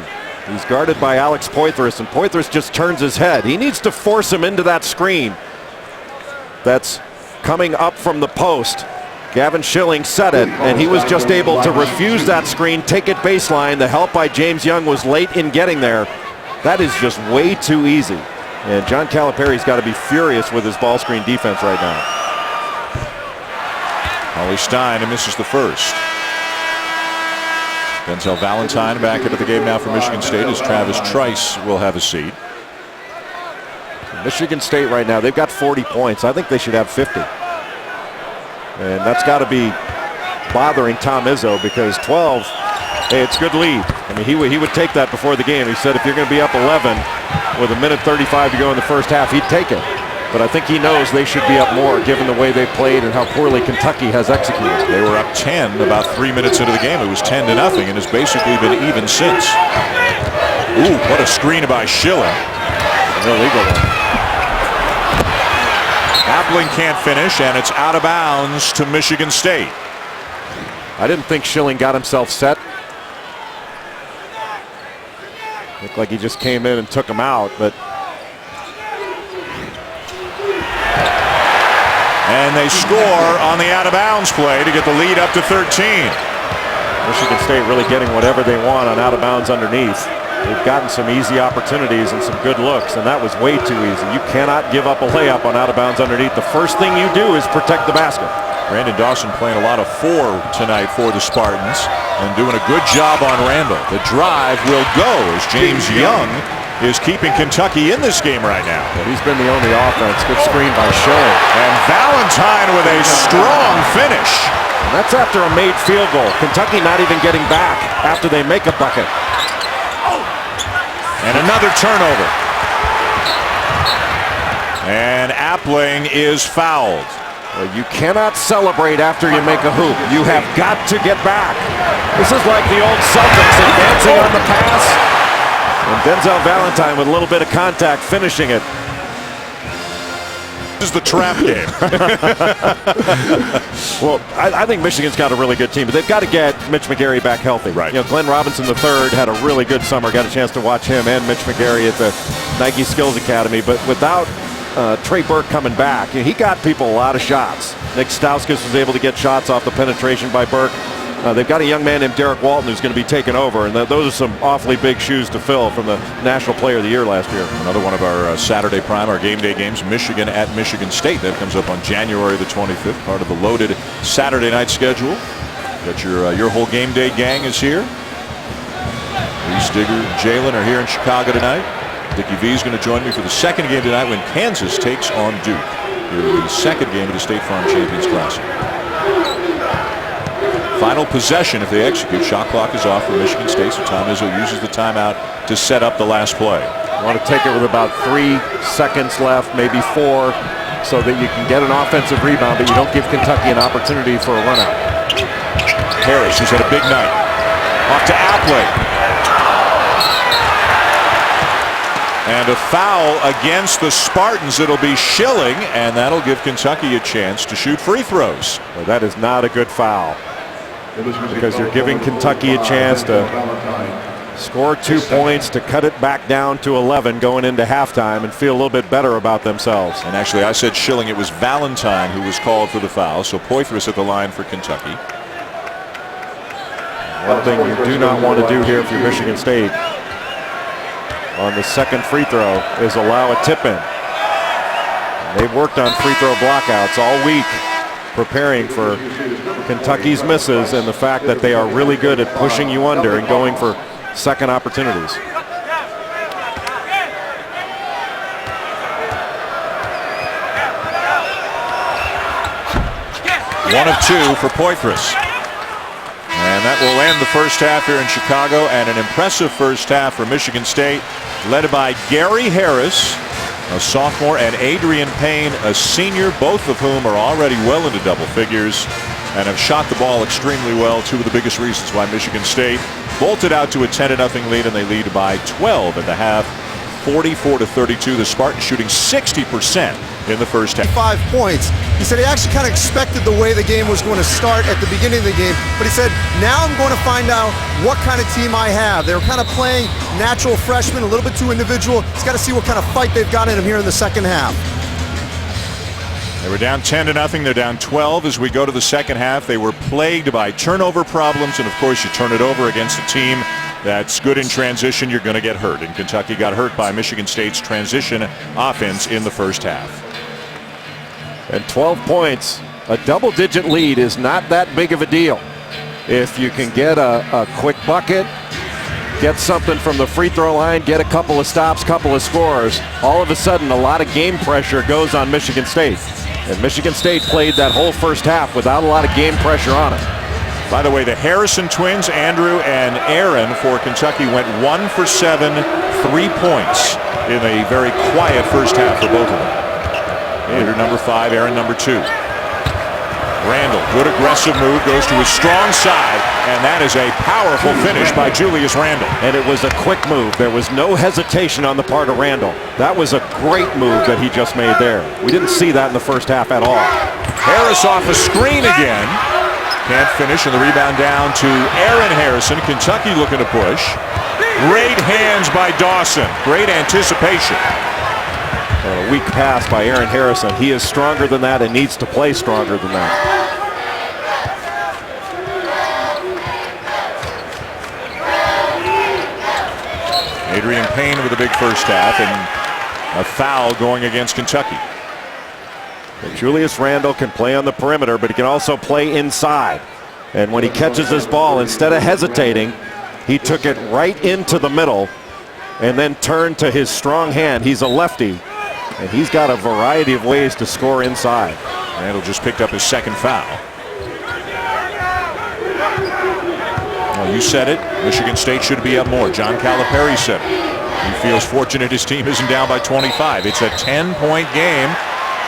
he's guarded by Alex Poitras, and Poitras just turns his head. He needs to force him into that screen that's coming up from the post. Gavin Schilling set it, and he was just able to refuse that screen, take it baseline. The help by James Young was late in getting there. That is just way too easy. And John Calipari's got to be furious with his ball screen defense right now. Paulie Stein misses the first. Denzel Valentine back into the game now for Michigan State as Travis Trice will have a seat. Michigan State right now, they've got 40 points. I think they should have 50. And that's got to be bothering Tom Izzo, because 12, hey, it's a good lead. I mean, he would take that before the game. He said if you're going to be up 11 with a minute 35 to go in the first half, he'd take it. But I think he knows they should be up more given the way they played and how poorly Kentucky has executed. They were up 10 about 3 minutes into the game. It was 10-0 and has basically been even since. Ooh, what a screen by Schilling. An illegal one. Appling can't finish, and it's out of bounds to Michigan State. I didn't think Schilling got himself set. Looked like he just came in and took him out, but. And they score on the out of bounds play to get the lead up to 13. Michigan State really getting whatever they want on out of bounds underneath. They've gotten some easy opportunities and some good looks, and that was way too easy. You cannot give up a layup on out of bounds underneath. The first thing you do is protect the basket. Brandon Dawson playing a lot of 4 tonight for the Spartans and doing a good job on Randall. The drive will go as James Young is keeping Kentucky in this game right now. Yeah, he's been the only offense. Good screen by Schilling. And Valentine with a strong finish. And that's after a made field goal. Kentucky not even getting back after they make a bucket. And another turnover. And Appling is fouled. Well, you cannot celebrate after you make a hoop. You have got to get back. This is like the old Celtics advancing on the pass. And Denzel Valentine with a little bit of contact finishing it. This is the trap game. Well, I think Michigan's got a really good team, but they've got to get Mitch McGary back healthy. Right. You know, Glenn Robinson III had a really good summer. Got a chance to watch him and Mitch McGary at the Nike Skills Academy, but without Trey Burke coming back, he got people a lot of shots. Nick Stauskas was able to get shots off the penetration by Burke. They've got a young man named Derek Walton who's going to be taking over, and those are some awfully big shoes to fill from the National Player of the Year last year. Another one of our Saturday prime, our game day games, Michigan at Michigan State. That comes up on January the 25th, part of the loaded Saturday night schedule. Got your whole game day gang is here. Reese Digger and Jalen are here in Chicago tonight. Dickie V is going to join me for the second game tonight when Kansas takes on Duke. Here the second game of the State Farm Champions Classic. Final possession if they execute. Shot clock is off for Michigan State, so Tom Izzo uses the timeout to set up the last play. You want to take it with about 3 seconds left, maybe 4, so that you can get an offensive rebound, but you don't give Kentucky an opportunity for a run out. Harris, who's had a big night. Off to Appling. And a foul against the Spartans. It'll be Schilling, and that'll give Kentucky a chance to shoot free throws. Well, that is not a good foul, because you're giving Kentucky a chance to score 2 points, to cut it back down to 11 going into halftime and feel a little bit better about themselves. And actually, I said Schilling. It was Valentine who was called for the foul, so Poitras at the line for Kentucky. One thing you do not want to do here for Michigan State on the second free throw is allow a tip in. They've worked on free throw blockouts all week. preparing for Kentucky's misses and the fact that they are really good at pushing you under and going for second opportunities. One of two for Poitras. And that will end the first half here in Chicago, and an impressive first half for Michigan State, led by Gary Harris, a sophomore, and Adrian Payne, a senior, both of whom are already well into double figures and have shot the ball extremely well. Two of the biggest reasons why Michigan State bolted out to a 10-0 lead, and they lead by 12 at the half, 44-32. The Spartans shooting 60% in the first half. 5 points. He said he actually kind of expected the way the game was going to start at the beginning of the game, but he said, now I'm going to find out what kind of team I have. They were kind of playing natural freshmen, a little bit too individual. He's got to see what kind of fight they've got in him here in the second half. They were down 10-0. They're down 12 as we go to the second half. They were plagued by turnover problems, and of course you turn it over against a team that's good in transition, you're going to get hurt. And Kentucky got hurt by Michigan State's transition offense in the first half. And 12 points, a double-digit lead is not that big of a deal. If you can get a quick bucket, get something from the free throw line, get a couple of stops, couple of scores, all of a sudden a lot of game pressure goes on Michigan State. And Michigan State played that whole first half without a lot of game pressure on it. By the way, the Harrison twins, Andrew and Aaron for Kentucky, went 1 for 7, 3 points in a very quiet first half for both of them. Andrew number 5, Aaron number 2. Randall, good aggressive move, goes to his strong side, and that is a powerful finish by Julius Randall. And it was a quick move. There was no hesitation on the part of Randall. That was a great move that he just made there. We didn't see that in the first half at all. Harris off a screen again. Can't finish, and the rebound down to Aaron Harrison. Kentucky looking to push. Great hands by Dawson. Great anticipation. A weak pass by Aaron Harrison. He is stronger than that and needs to play stronger than that. Adrian Payne with a big first half, and a foul going against Kentucky. Julius Randall can play on the perimeter, but he can also play inside. And when he catches his ball, instead of hesitating, he took it right into the middle and then turned to his strong hand. He's a lefty, and he's got a variety of ways to score inside. Randall just picked up his second foul. Well, you said it. Michigan State should be up more. John Calipari said it. He feels fortunate his team isn't down by 25. It's a 10-point game.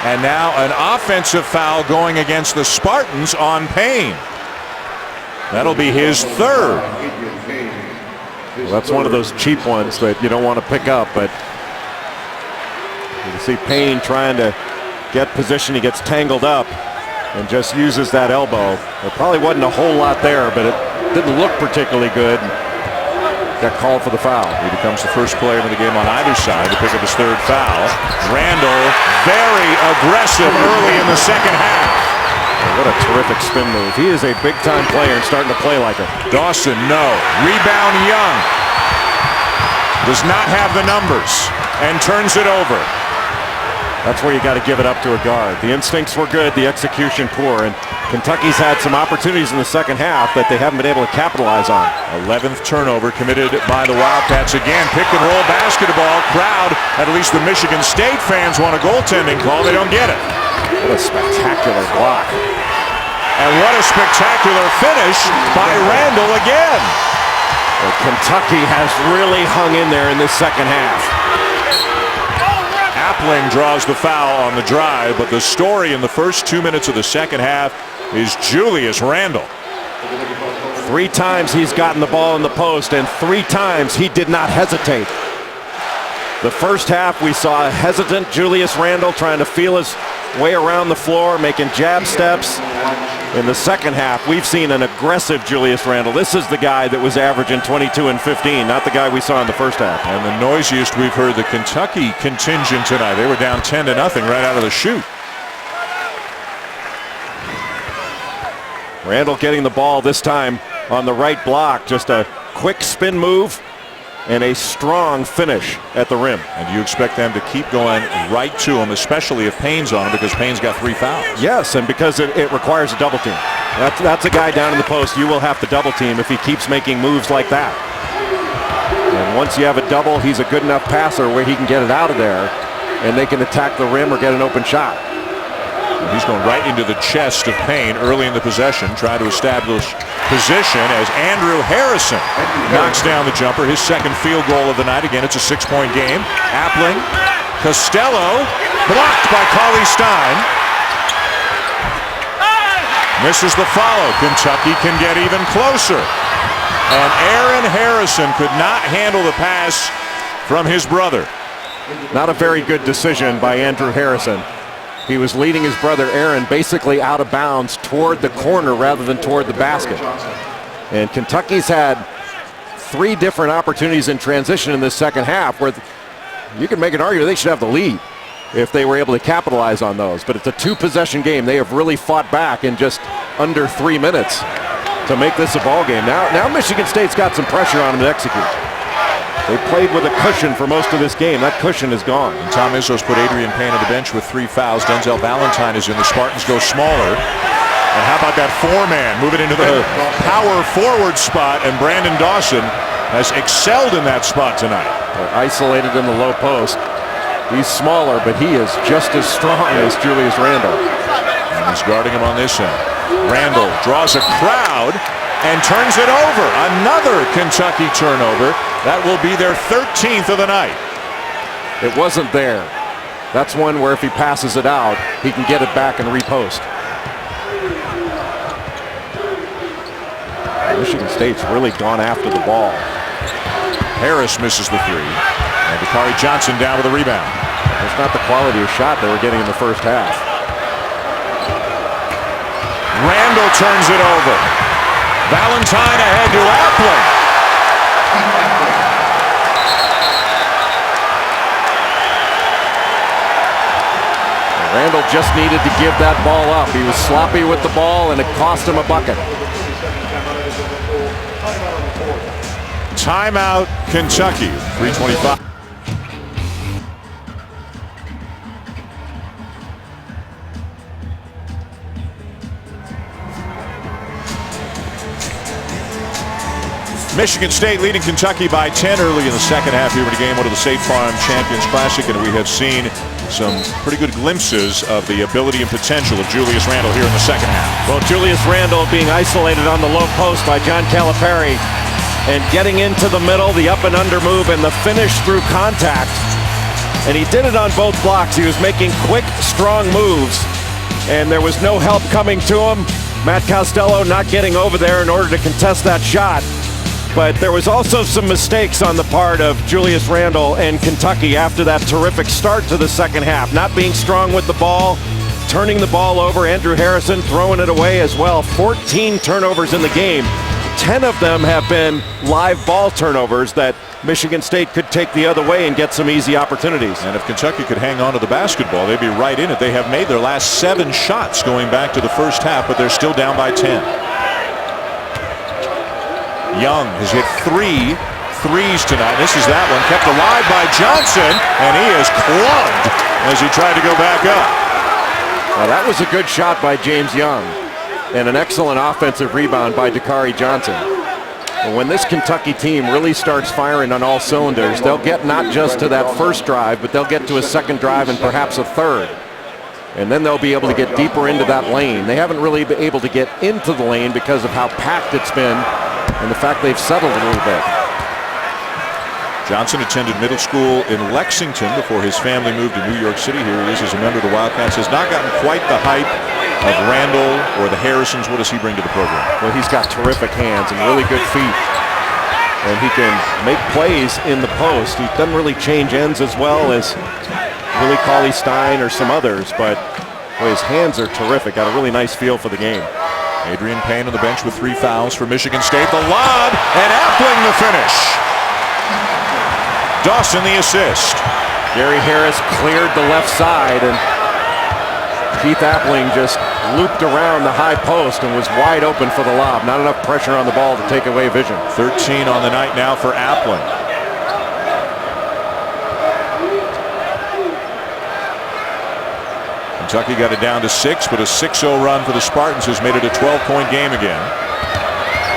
And now an offensive foul going against the Spartans on Payne. That'll be his third. Well, that's one of those cheap ones that you don't want to pick up, but you can see Payne trying to get position. He gets tangled up and just uses that elbow. There probably wasn't a whole lot there, but it didn't look particularly good. Got called for the foul. He becomes the first player in the game on either side to pick up his third foul. Randall very aggressive early in the second half. Oh, what a terrific spin move. He is a big-time player and starting to play like it. Dawson, no. Rebound Young. Does not have the numbers and turns it over. That's where you got to give it up to a guard. The instincts were good, the execution poor, and Kentucky's had some opportunities in the second half that they haven't been able to capitalize on. 11th turnover committed by the Wildcats again. Pick and roll basketball. Crowd, at least the Michigan State fans, want a goaltending call. They don't get it. What a spectacular block. And what a spectacular finish by Randall again. Well, Kentucky has really hung in there in this second half. Appling draws the foul on the drive, but the story in the first 2 minutes of the second half is Julius Randall. 3 times he's gotten the ball in the post, and 3 times he did not hesitate. The first half we saw a hesitant Julius Randall trying to feel his way around the floor, making jab steps. In the second half, we've seen an aggressive Julius Randall. This is the guy that was averaging 22 and 15, not the guy we saw in the first half. And the noisiest we've heard the Kentucky contingent tonight. They were down 10-0 right out of the chute. Randall getting the ball this time on the right block. Just a quick spin move and a strong finish at the rim. And you expect them to keep going right to him, especially if Payne's on him, because Payne's got 3 fouls. Yes, and because it requires a double team. That's a guy down in the post you will have to double team if he keeps making moves like that. And once you have a double, he's a good enough passer where he can get it out of there, and they can attack the rim or get an open shot. And he's going right into the chest of Payne early in the possession, trying to establish position as Andrew Harrison knocks down the jumper, his second field goal of the night. Again, it's a 6-point game. Appling, Costello, blocked by Cauley Stein. Misses the follow. Kentucky can get even closer. And Aaron Harrison could not handle the pass from his brother. Not a very good decision by Andrew Harrison. He was leading his brother Aaron basically out of bounds toward the corner rather than toward the basket. And Kentucky's had 3 different opportunities in transition in this second half where you can make an argument they should have the lead if they were able to capitalize on those. But it's a 2-possession game. They have really fought back in just under 3 minutes to make this a ball game. Now Michigan State's got some pressure on them to execute. They played with a cushion for most of this game. That cushion is gone. And Tom Izzo's put Adrian Payne on the bench with 3 fouls. Denzel Valentine is in. The Spartans go smaller. And how about that 4-man? Move it into the power forward spot. And Brandon Dawson has excelled in that spot tonight. They're isolated in the low post. He's smaller, but he is just as strong as Julius Randle. And he's guarding him on this end. Randle draws a crowd and turns it over. Another Kentucky turnover. That will be their 13th of the night. It wasn't there. That's one where if he passes it out, he can get it back and repost. Michigan State's really gone after the ball. Harris misses the 3. And Dakari Johnson down with a rebound. It's not the quality of shot they were getting in the first half. Randle turns it over. Valentine ahead to Appling. Randle just needed to give that ball up. He was sloppy with the ball, and it cost him a bucket. Timeout, Kentucky. 3:25. Michigan State leading Kentucky by 10 early in the second half here in the game. One of the State Farm Champions Classic, and we have seen some pretty good glimpses of the ability and potential of Julius Randle here in the second half. Well, Julius Randle being isolated on the low post by John Calipari and getting into the middle, the up and under move, and the finish through contact. And he did it on both blocks. He was making quick, strong moves, and there was no help coming to him. Matt Costello not getting over there in order to contest that shot. But there was also some mistakes on the part of Julius Randle and Kentucky after that terrific start to the second half. Not being strong with the ball, turning the ball over. Andrew Harrison throwing it away as well. 14 turnovers in the game. 10 of them have been live ball turnovers that Michigan State could take the other way and get some easy opportunities. And if Kentucky could hang on to the basketball, they'd be right in it. They have made their last 7 shots going back to the first half, but they're still down by 10. Young has hit 3 threes tonight. This is that one, kept alive by Johnson, and he is clubbed as he tried to go back up. Well, that was a good shot by James Young, and an excellent offensive rebound by Dakari Johnson. And when this Kentucky team really starts firing on all cylinders, they'll get not just to that first drive, but they'll get to a second drive and perhaps a third. And then they'll be able to get deeper into that lane. They haven't really been able to get into the lane because of how packed it's been and the fact they've settled a little bit. Johnson attended middle school in Lexington before his family moved to New York City. Here he is as a member of the Wildcats. Has not gotten quite the hype of Randle or the Harrisons. What does he bring to the program? Well, he's got terrific hands and really good feet. And he can make plays in the post. He doesn't really change ends as well as Willie Cauley-Stein or some others, but boy, his hands are terrific. Got a really nice feel for the game. Adrian Payne on the bench with 3 fouls for Michigan State. The lob, and Appling the finish. Dawson the assist. Gary Harris cleared the left side, and Keith Appling just looped around the high post and was wide open for the lob. Not enough pressure on the ball to take away vision. 13 on the night now for Appling. Kentucky got it down to 6, but a 6-0 run for the Spartans has made it a 12-point game again.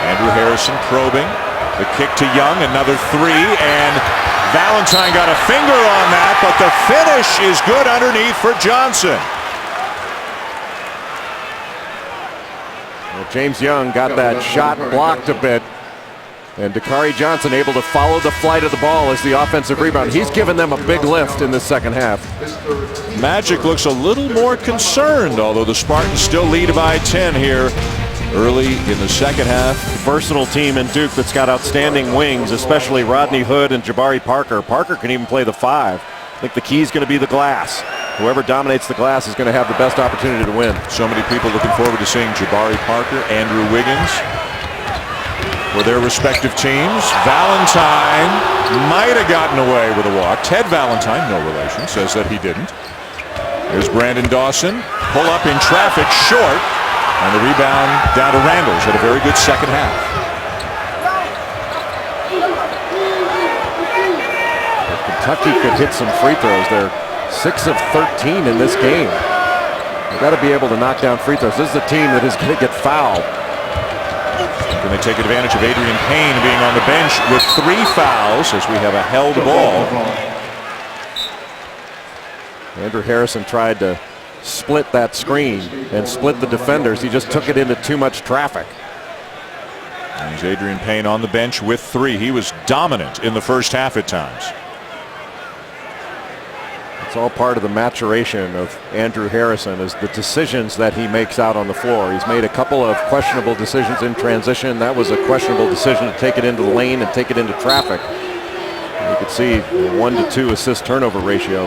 Andrew Harrison probing. The kick to Young, another 3, and Valentine got a finger on that, but the finish is good underneath for Johnson. Well, James Young got that shot blocked a bit, and Dakari Johnson able to follow the flight of the ball as the offensive rebound. He's given them a big lift in the second half. Magic looks a little more concerned, although the Spartans still lead by 10 here early in the second half. Versatile team in Duke that's got outstanding wings, especially Rodney Hood and Jabari Parker. Parker can even play the 5. I think the key is going to be the glass. Whoever dominates the glass is going to have the best opportunity to win. So many people looking forward to seeing Jabari Parker, Andrew Wiggins for their respective teams. Valentine might have gotten away with a walk. Ted Valentine, no relation, says that he didn't. There's Brandon Dawson. Pull up in traffic, short. And the rebound down to Randall's. Had a very good second half. If Kentucky could hit some free throws, they're 6 of 13 in this game. They've got to be able to knock down free throws. This is a team that is going to get fouled. Can they take advantage of Adrian Payne being on the bench with 3 fouls as we have a held ball? Andrew Harrison tried to split that screen and split the defenders. He just took it into too much traffic. And there's Adrian Payne on the bench with 3. He was dominant in the first half at times. It's all part of the maturation of Andrew Harrison, is the decisions that he makes out on the floor. He's made a couple of questionable decisions in transition. That was a questionable decision to take it into the lane and take it into traffic. You could see a 1-to-2 assist turnover ratio.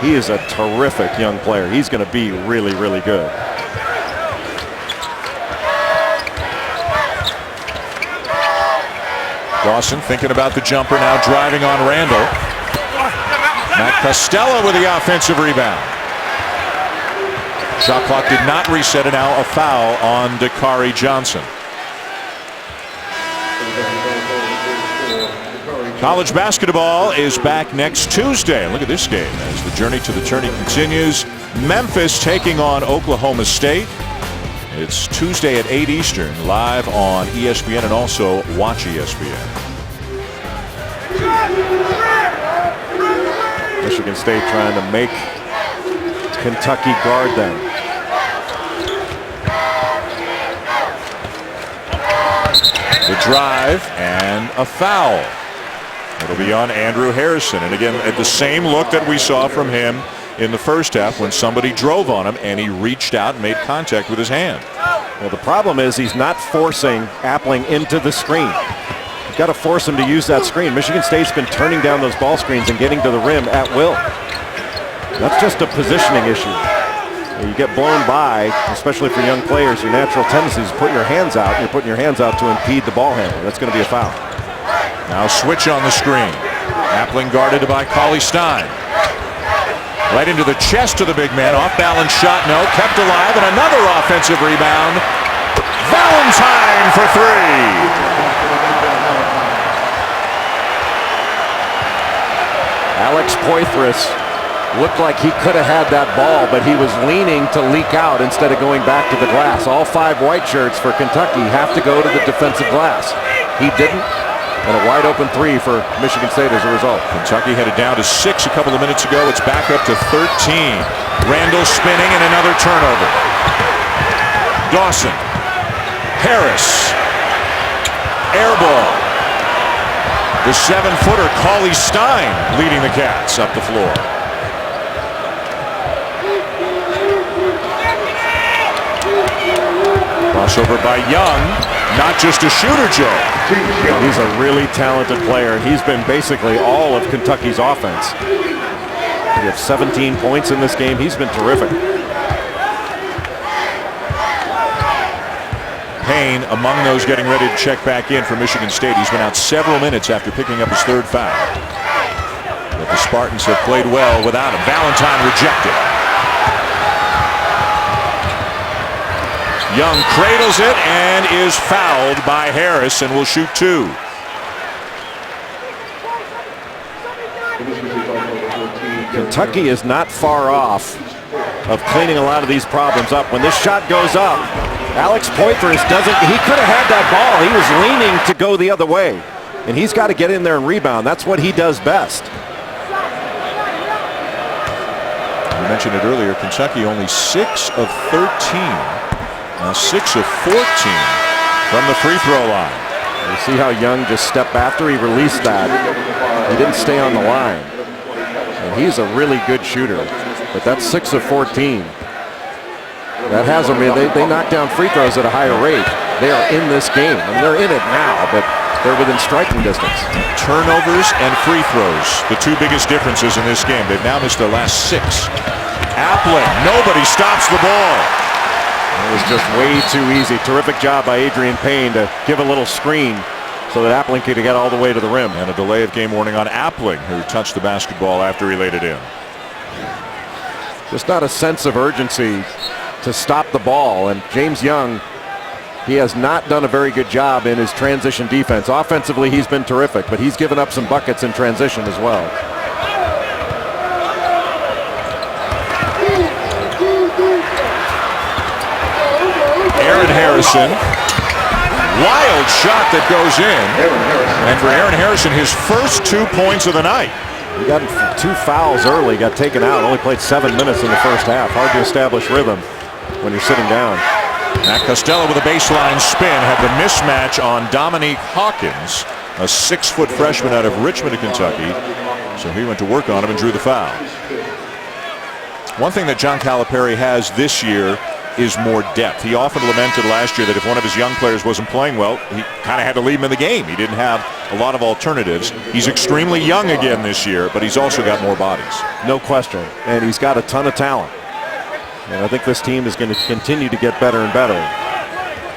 He is a terrific young player. He's going to be really, really good. Dawson thinking about the jumper, now driving on Randall. Matt Costello with the offensive rebound. Shot clock did not reset, and now a foul on Dakari Johnson. College basketball is back next Tuesday. Look at this game as the journey to the tourney continues. Memphis taking on Oklahoma State. It's Tuesday at 8 Eastern, live on ESPN and also watch ESPN. Michigan State trying to make Kentucky guard them. The drive and a foul. It'll be on Andrew Harrison. And again, at the same look that we saw from him in the first half when somebody drove on him and he reached out and made contact with his hand. Well, the problem is he's not forcing Appling into the screen. You've got to force him to use that screen. Michigan State's been turning down those ball screens and getting to the rim at will. That's just a positioning issue. You get blown by, especially for young players, your natural tendency is to put your hands out. You're putting your hands out to impede the ball handler. That's going to be a foul. Now switch on the screen. Appling guarded by Cauley Stein. Right into the chest of the big man. Off balance shot, no. Kept alive, and another offensive rebound. Valentine for 3. Alex Poythress looked like he could have had that ball, but he was leaning to leak out instead of going back to the glass. All 5 white shirts for Kentucky have to go to the defensive glass. He didn't. And a wide open 3 for Michigan State as a result. Kentucky headed down to 6 a couple of minutes ago. It's back up to 13. Randall spinning and another turnover. Dawson. Harris. Air ball. The 7-footer Cauley Stein leading the Cats up the floor. Crossover by Young. Not just a shooter, Joe. He's a really talented player. He's been basically all of Kentucky's offense. He has 17 points in this game. He's been terrific. Payne among those getting ready to check back in for Michigan State. He's been out several minutes after picking up his 3rd foul. But the Spartans have played well without him. Valentine rejected. Young cradles it and is fouled by Harris and will shoot 2. Kentucky is not far off of cleaning a lot of these problems up. When this shot goes up, Alex Poitras he could have had that ball. He was leaning to go the other way. And he's got to get in there and rebound. That's what he does best. We mentioned it earlier, Kentucky only 6 of 13. Now 6 of 14 from the free throw line. You see how Young just stepped after he released that. He didn't stay on the line. And he's a really good shooter. But that's 6 of 14. That has them. They knock down free throws at a higher rate. They are in this game. I mean, they're in it now, but they're within striking distance. Turnovers and free throws, the two biggest differences in this game. They've now missed their last 6. Appling, nobody stops the ball. It was just way too easy. Terrific job by Adrian Payne to give a little screen so that Appling could get all the way to the rim. And a delay of game warning on Appling, who touched the basketball after he laid it in. Just not a sense of urgency to stop the ball. And James Young, he has not done a very good job in his transition defense. Offensively, he's been terrific, but he's given up some buckets in transition as well. Aaron Harrison, wild shot that goes in. And for Aaron Harrison, his first 2 points of the night. He got 2 fouls early, got taken out, only played 7 minutes in the first half. Hard to establish rhythm when you're sitting down. Matt Costello with a baseline spin had the mismatch on Dominique Hawkins, a 6-foot freshman out of Richmond, Kentucky. So he went to work on him and drew the foul. One thing that John Calipari has this year is more depth. He often lamented last year that if one of his young players wasn't playing well, he kind of had to leave him in the game. He didn't have a lot of alternatives. He's extremely young again this year, but he's also got more bodies. No question. And he's got a ton of talent. And I think this team is going to continue to get better and better.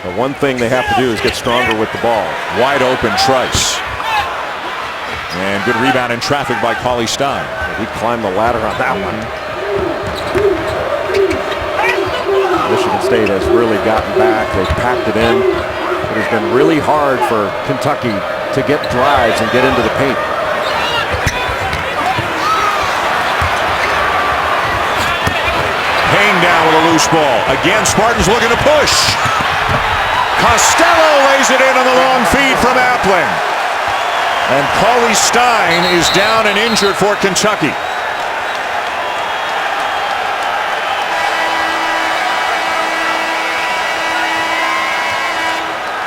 The one thing they have to do is get stronger with the ball. Wide open Trice. And good rebound in traffic by Cauley Stein. He climbed the ladder on that one. Michigan State has really gotten back. They've packed it in. It has been really hard for Kentucky to get drives and get into the paint. Payne down with a loose ball. Again, Spartans looking to push. Costello lays it in on the long feed from Appling. And Cauley Stein is down and injured for Kentucky.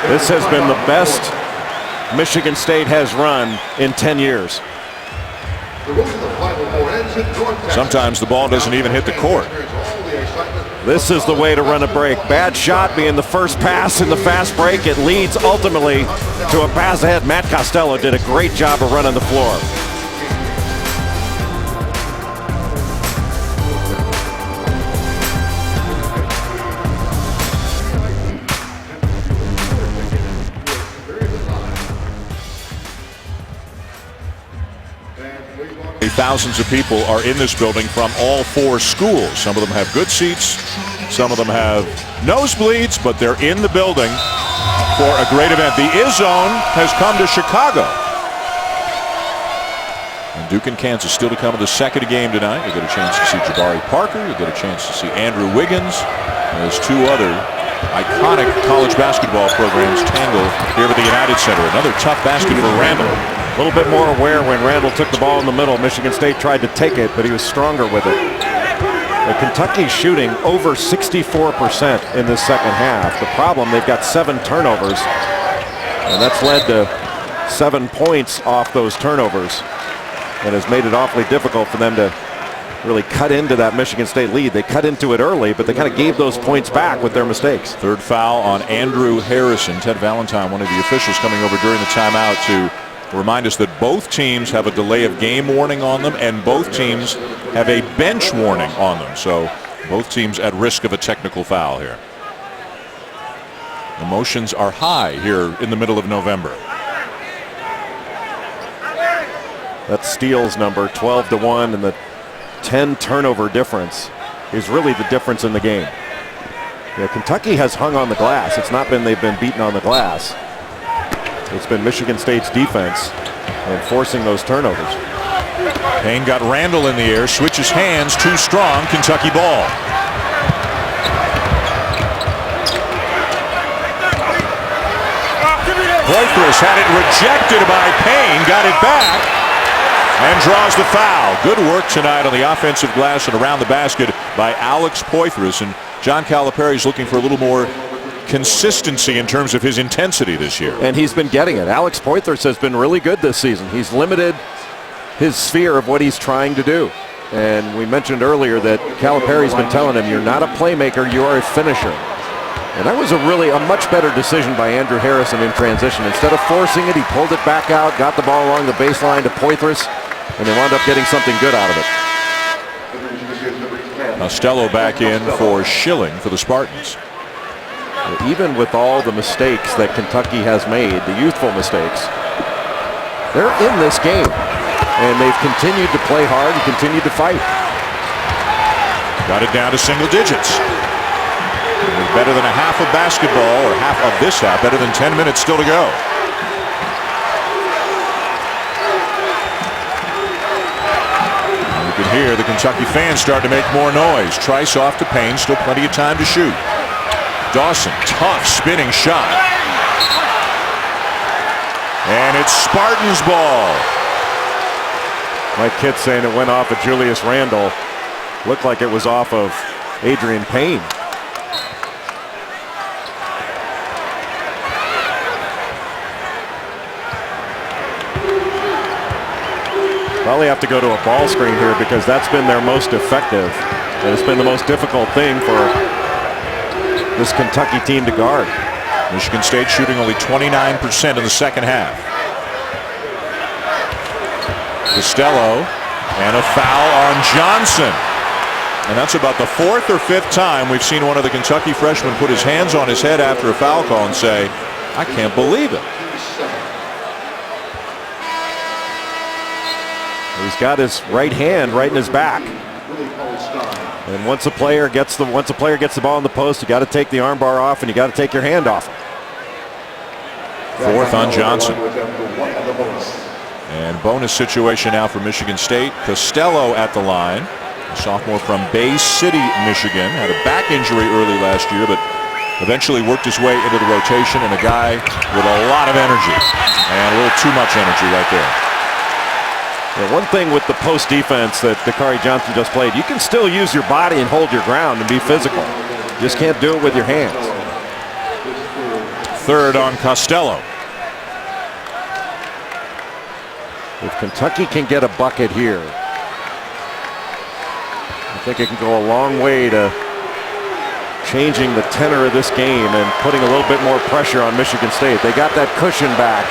This has been the best Michigan State has run in 10 years. Sometimes the ball doesn't even hit the court. This is the way to run a break. Bad shot being the first pass in the fast break. It leads ultimately to a pass ahead. Matt Costello did a great job of running the floor. Thousands of people are in this building from all 4 schools. Some of them have good seats, some of them have nosebleeds, but they're in the building for a great event. The Izzone has come to Chicago. And Duke and Kansas still to come to the second game tonight. You'll get a chance to see Jabari Parker. You'll get a chance to see Andrew Wiggins. There's 2 other iconic college basketball programs tangled here at the United Center. Another tough basket for Randall. A little bit more aware when Randall took the ball in the middle. Michigan State tried to take it, but he was stronger with it. But Kentucky's shooting over 64% in this second half. The problem, they've got 7 turnovers, and that's led to 7 points off those turnovers, and has made it awfully difficult for them to really cut into that Michigan State lead. They cut into it early, but they kind of gave those points back with their mistakes. Third foul on Andrew Harrison. Ted Valentine, one of the officials, coming over during the timeout to remind us that both teams have a delay of game warning on them, and both teams have a bench warning on them. So both teams at risk of a technical foul here. Emotions are high here in the middle of November. That steals number 12-1, and the 10 turnover difference is really the difference in the game. Yeah, Kentucky has hung on the glass. It's not been they've been beaten on the glass. It's been Michigan State's defense and forcing those turnovers. Payne got Randall in the air, switches hands, too strong, Kentucky ball. Poitras had it rejected by Payne, got it back, and draws the foul. Good work tonight on the offensive glass and around the basket by Alex Poitras. And John Calipari's looking for a little more consistency in terms of his intensity this year. And he's been getting it. Alex Poitras has been really good this season. He's limited his sphere of what he's trying to do. And we mentioned earlier that Calipari's been telling him, you're not a playmaker, you are a finisher. And that was a much better decision by Andrew Harrison in transition. Instead of forcing it, he pulled it back out, got the ball along the baseline to Poitras, and they wound up getting something good out of it. Costello back in for Schilling for the Spartans. Even with all the mistakes that Kentucky has made, the youthful mistakes, they're in this game. And they've continued to play hard and continued to fight. Got it down to single digits. Better than a half of basketball, or half of this half, better than 10 minutes still to go. You can hear the Kentucky fans start to make more noise. Trice off to Payne, still plenty of time to shoot. Dawson, tough spinning shot. And it's Spartans ball. My kid's saying it went off of Julius Randle. Looked like it was off of Adrian Payne. Probably have to go to a ball screen here because that's been their most effective. And it's been the most difficult thing for this Kentucky team to guard. Michigan State shooting only 29% in the second half. Costello, and a foul on Johnson. And that's about the fourth or fifth time we've seen one of the Kentucky freshmen put his hands on his head after a foul call and say, I can't believe it. He's got his right hand right in his back. And once a player gets the ball in the post, you got to take the arm bar off and you got to take your hand off. Fourth on Johnson. And bonus situation now for Michigan State. Costello at the line. A sophomore from Bay City, Michigan. Had a back injury early last year, but eventually worked his way into the rotation, and a guy with a lot of energy. And a little too much energy right there. Yeah, one thing with the post defense that Dakari Johnson just played, you can still use your body and hold your ground and be physical. You just can't do it with your hands. Third on Costello. If Kentucky can get a bucket here, I think it can go a long way to changing the tenor of this game and putting a little bit more pressure on Michigan State. They got that cushion back,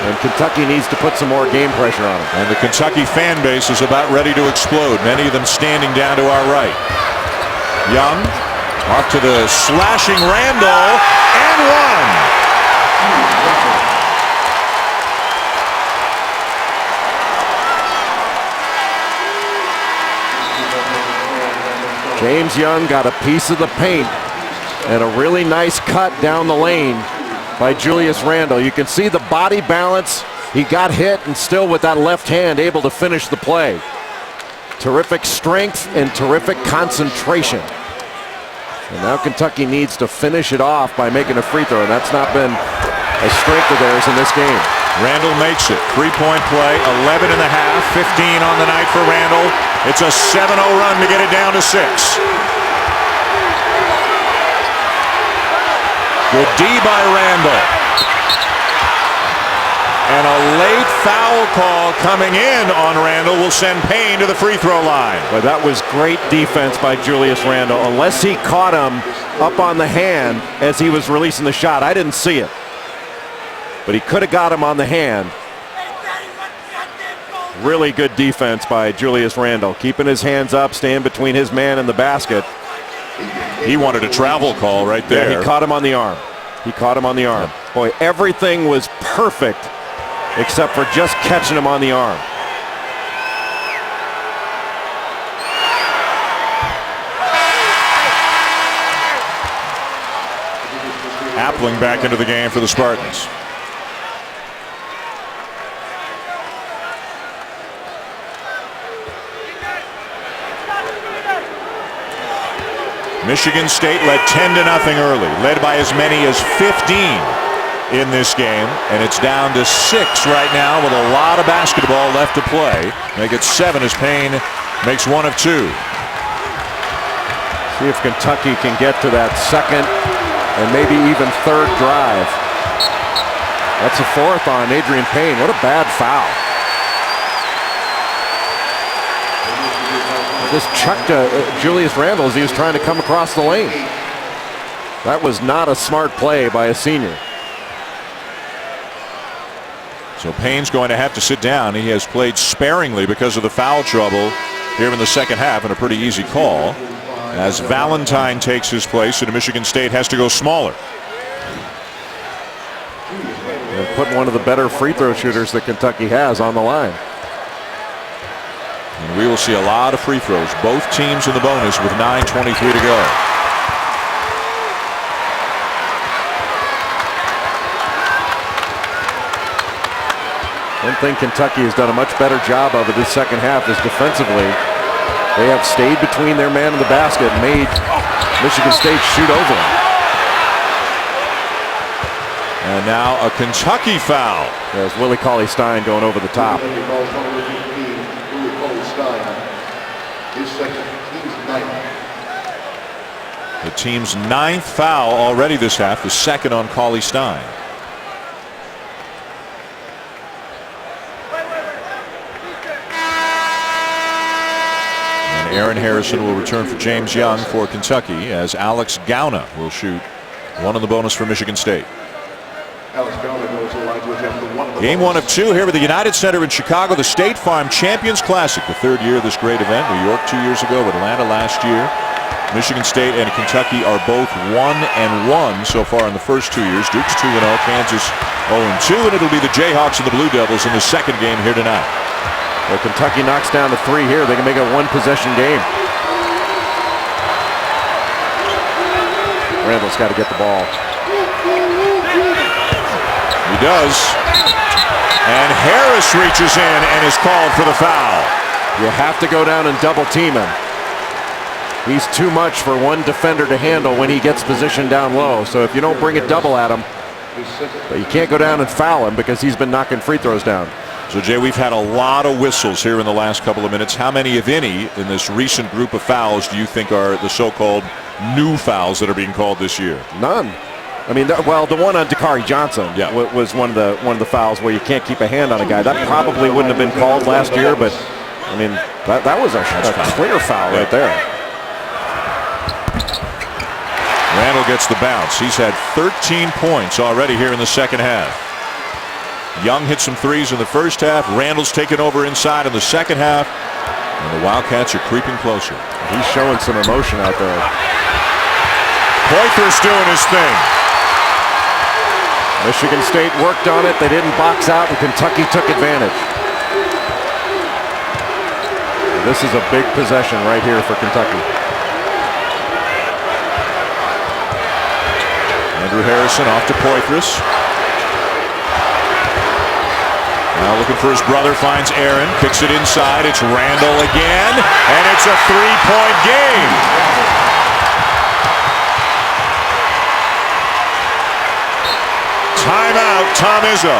and Kentucky needs to put some more game pressure on them. And the Kentucky fan base is about ready to explode, many of them standing down to our right. Young off to the slashing Randall, and one. James Young got a piece of the paint and a really nice cut down the lane by Julius Randle. You can see the body balance. He got hit and still with that left hand able to finish the play. Terrific strength and terrific concentration. And now Kentucky needs to finish it off by making a free throw. And that's not been a strength of theirs in this game. Randall makes it. 3-point play, 11 and a half, 15 on the night for Randall. It's a 7-0 run to get it down to 6. Good D by Randall. And a late foul call coming in on Randall will send Payne to the free throw line. But that was great defense by Julius Randle. Unless he caught him up on the hand as he was releasing the shot. I didn't see it. But he could have got him on the hand. Really good defense by Julius Randle. Keeping his hands up, staying between his man and the basket. He wanted a travel call right there. Yeah, he caught him on the arm. He caught him on the arm. Boy, everything was perfect except for just catching him on the arm. Appling back into the game for the Spartans. Michigan State led 10-0 early, led by as many as 15. in this game, and it's down to 6 right now with a lot of basketball left to play. Make it 7 as Payne makes 1 of 2. See if Kentucky can get to that second and maybe even third drive. That's a 4th on Adrian Payne. What a bad foul. Just chucked Julius Randle as he was trying to come across the lane. That was not a smart play by a senior. So Payne's going to have to sit down. He has played sparingly because of the foul trouble here in the second half, and a pretty easy call, as Valentine takes his place and Michigan State has to go smaller. They're putting one of the better free throw shooters that Kentucky has on the line. And we will see a lot of free throws. Both teams in the bonus with 9:23 to go. One thing Kentucky has done a much better job of in this second half is defensively. They have stayed between their man and the basket and made Michigan State shoot over them. And now a Kentucky foul. There's Willie Cauley-Stein going over the top. The team's 9th foul already this half, the 2nd on Cauley-Stein. And Aaron Harrison will return for James Young for Kentucky, as Alex Gauna will shoot 1 on the bonus for Michigan State. Game 1 of 2 here with the United Center in Chicago, the State Farm Champions Classic, the 3rd year of this great event. New York 2 years ago, Atlanta last year. Michigan State and Kentucky are both 1-1 so far in the first 2 years. Duke's 2-0, Kansas 0-2, and it'll be the Jayhawks and the Blue Devils in the second game here tonight. Well, Kentucky knocks down the 3 here. They can make it a 1-possession game. Randall's got to get the ball. He does. And Harris reaches in and is called for the foul. You have to go down and double team him. He's too much for one defender to handle when he gets positioned down low. So if you don't bring it double at him, but you can't go down and foul him because he's been knocking free throws down. So Jay, we've had a lot of whistles here in the last couple of minutes. How many, if any, in this recent group of fouls do you think are the so-called new fouls that are being called this year? None. I mean, well, the one on Dakari Johnson was one of the fouls where you can't keep a hand on a guy. That probably wouldn't have been called last year, but I mean, that was a clear foul right there. Randall gets the bounce. He's had 13 points already here in the second half. Young hit some threes in the first half. Randall's taken over inside in the second half. And the Wildcats are creeping closer. He's showing some emotion out there. Poitras doing his thing. Michigan State worked on it. They didn't box out, and Kentucky took advantage. This is a big possession right here for Kentucky. Andrew Harrison off to Poitras. Now looking for his brother, finds Aaron, kicks it inside. It's Randall again, and it's a three-point game. Timeout, Tom Izzo.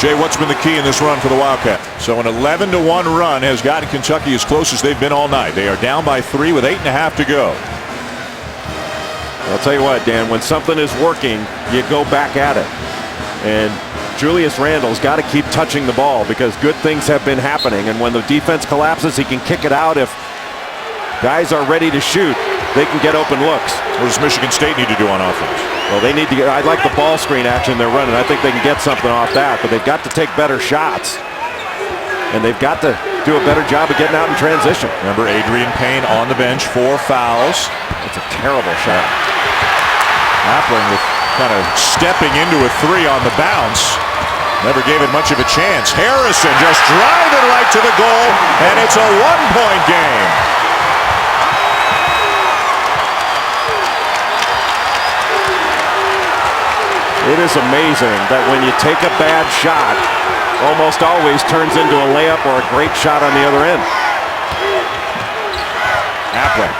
Jay, what's been the key in this run for the Wildcats? So an 11-1 run has gotten Kentucky as close as they've been all night. They are down by 3 with 8.5 to go. I'll tell you what, Dan, when something is working, you go back at it. And Julius Randle's got to keep touching the ball because good things have been happening. And when the defense collapses, he can kick it out. If guys are ready to shoot, they can get open looks. What does Michigan State need to do on offense? Well, they need to get, I like the ball screen action they're running. I think they can get something off that, but they've got to take better shots. And they've got to do a better job of getting out in transition. Remember Adrian Payne on the bench, 4 fouls. It's a terrible shot. Appling with kind of stepping into a 3 on the bounce. Never gave it much of a chance. Harrison just driving right to the goal, and it's a 1-point game. It is amazing that when you take a bad shot, almost always turns into a layup or a great shot on the other end. Appling.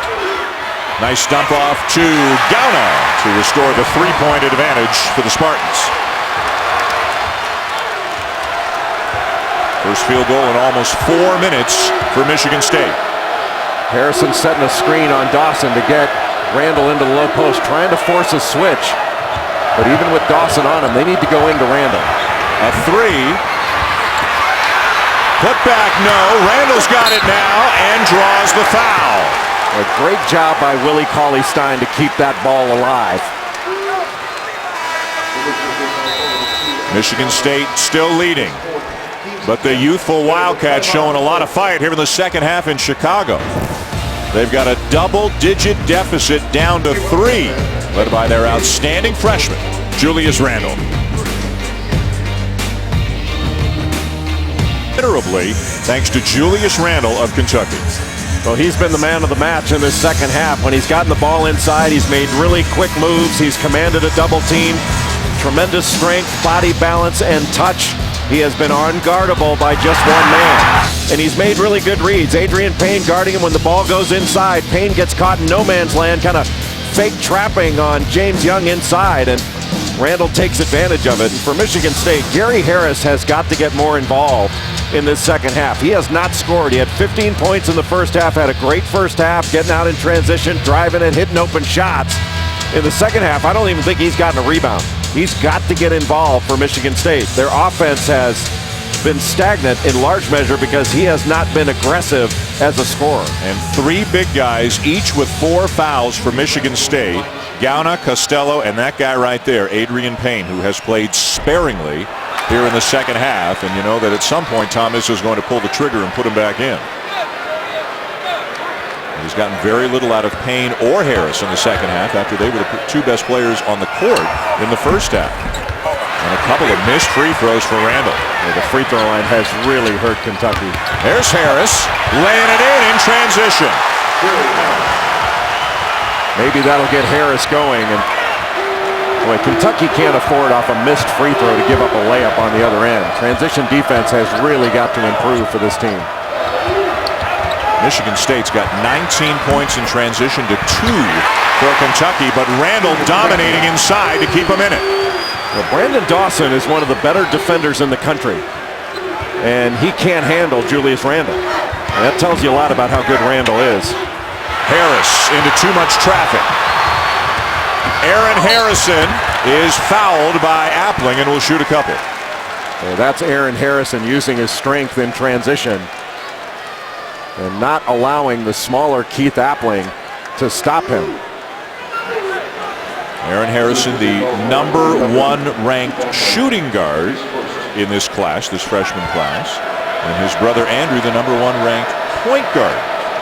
Nice dump off to Gauna to restore the three-point advantage for the Spartans. First field goal in almost 4 minutes for Michigan State. Harrison setting a screen on Dawson to get Randall into the low post, trying to force a switch. But even with Dawson on him, they need to go into Randall. A three. Put back, no. Randall's got it now and draws the foul. A great job by Willie Cauley-Stein to keep that ball alive. Michigan State still leading, but the youthful Wildcats showing a lot of fight here in the second half in Chicago. They've got a double-digit deficit down to 3, led by their outstanding freshman, Julius Randle. Considerably thanks to Julius Randle of Kentucky. Well, he's been the man of the match in this second half. When he's gotten the ball inside, he's made really quick moves. He's commanded a double team. Tremendous strength, body balance, and touch. He has been unguardable by just one man. And he's made really good reads. Adrian Payne guarding him when the ball goes inside. Payne gets caught in no man's land, kind of fake trapping on James Young inside, and Randall takes advantage of it. And for Michigan State, Gary Harris has got to get more involved in this second half. He has not scored. He had 15 points in the first half, had a great first half, getting out in transition, driving it, hitting open shots. In the second half, I don't even think he's gotten a rebound. He's got to get involved for Michigan State. Their offense has been stagnant in large measure because he has not been aggressive as a scorer. And 3 big guys, each with 4 fouls for Michigan State. Gauna, Costello, and that guy right there, Adrian Payne, who has played sparingly here in the second half. And you know that at some point Thomas is going to pull the trigger and put him back in. He's gotten very little out of Payne or Harris in the second half after they were the 2 best players on the court in the first half. And a couple of missed free throws for Randall. Yeah, the free throw line has really hurt Kentucky. There's Harris laying it in transition. Maybe that'll get Harris going. And boy, Kentucky can't afford off a missed free throw to give up a layup on the other end. Transition defense has really got to improve for this team. Michigan State's got 19 points in transition to 2 for Kentucky, but Randall dominating inside to keep them in it. Well, Brandon Dawson is one of the better defenders in the country, and he can't handle Julius Randle. And that tells you a lot about how good Randall is. Harris into too much traffic. Aaron Harrison is fouled by Appling and will shoot a couple. Well, that's Aaron Harrison using his strength in transition and not allowing the smaller Keith Appling to stop him. Aaron Harrison, the number 1 ranked shooting guard in this class, this freshman class, and his brother Andrew, the number 1 ranked point guard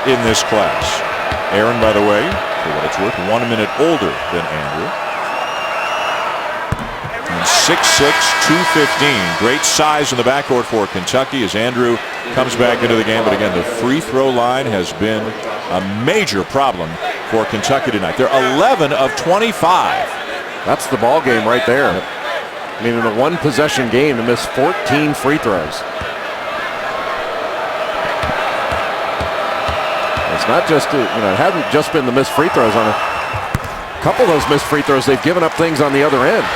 in this class. Aaron, by the way, for what it's worth, 1 minute older than Andrew. And 6'6", 215. Great size in the backcourt for Kentucky as Andrew comes back into the game. But again, the free throw line has been a major problem for Kentucky tonight. They're 11 of 25. That's the ball game right there. I mean, in a 1 possession game to miss 14 free throws. It's not just, it hasn't just been the missed free throws. On a couple of those missed free throws, they've given up things on the other end.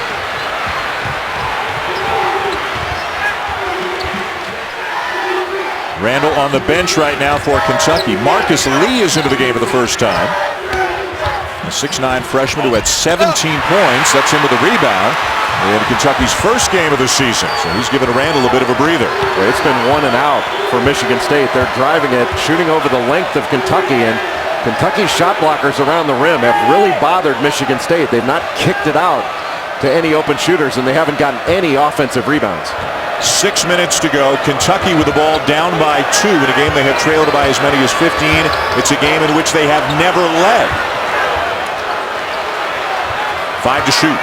Randall on the bench right now for Kentucky. Marcus Lee is into the game for the first time. A 6'9" freshman who had 17 points. That's him with a rebound in Kentucky's first game of the season. So he's given Randall a bit of a breather. It's been 1 and out for Michigan State. They're driving it, shooting over the length of Kentucky, and Kentucky's shot blockers around the rim have really bothered Michigan State. They've not kicked it out to any open shooters, and they haven't gotten any offensive rebounds. 6 minutes to go. Kentucky with the ball down by 2 in a game they have trailed by as many as 15. It's a game in which they have never led. 5 to shoot.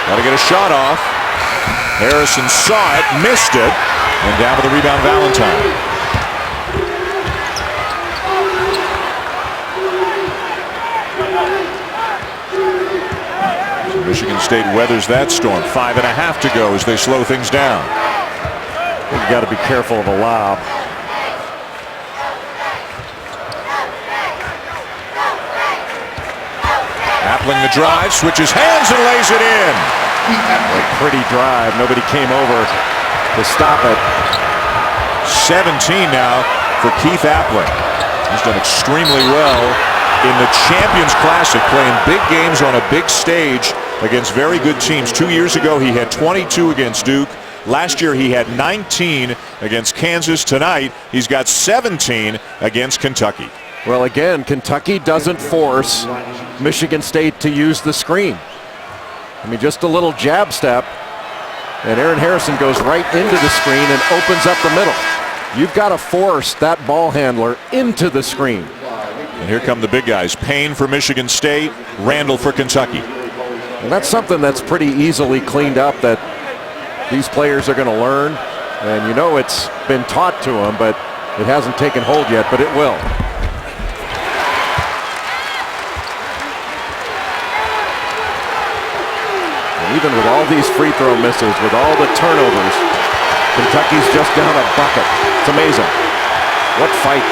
Got to get a shot off. Harrison saw it, missed it, and down with the rebound, Valentine. Michigan State weathers that storm. 5.5 to go as they slow things down. You got to be careful of a lob. Appling the drive, switches hands and lays it in. A pretty drive. Nobody came over to stop it. 17 now for Keith Appling. He's done extremely well in the Champions Classic, playing big games on a big stage against very good teams. 2 years ago, he had 22 against Duke. Last year, he had 19 against Kansas. Tonight, he's got 17 against Kentucky. Well, again, Kentucky doesn't force Michigan State to use the screen. I mean, just a little jab step, and Aaron Harrison goes right into the screen and opens up the middle. You've got to force that ball handler into the screen. And here come the big guys. Payne for Michigan State, Randall for Kentucky. And that's something that's pretty easily cleaned up that these players are going to learn. And you know it's been taught to them, but it hasn't taken hold yet, but it will. And even with all these free throw misses, with all the turnovers, Kentucky's just down a bucket. It's amazing. What fight.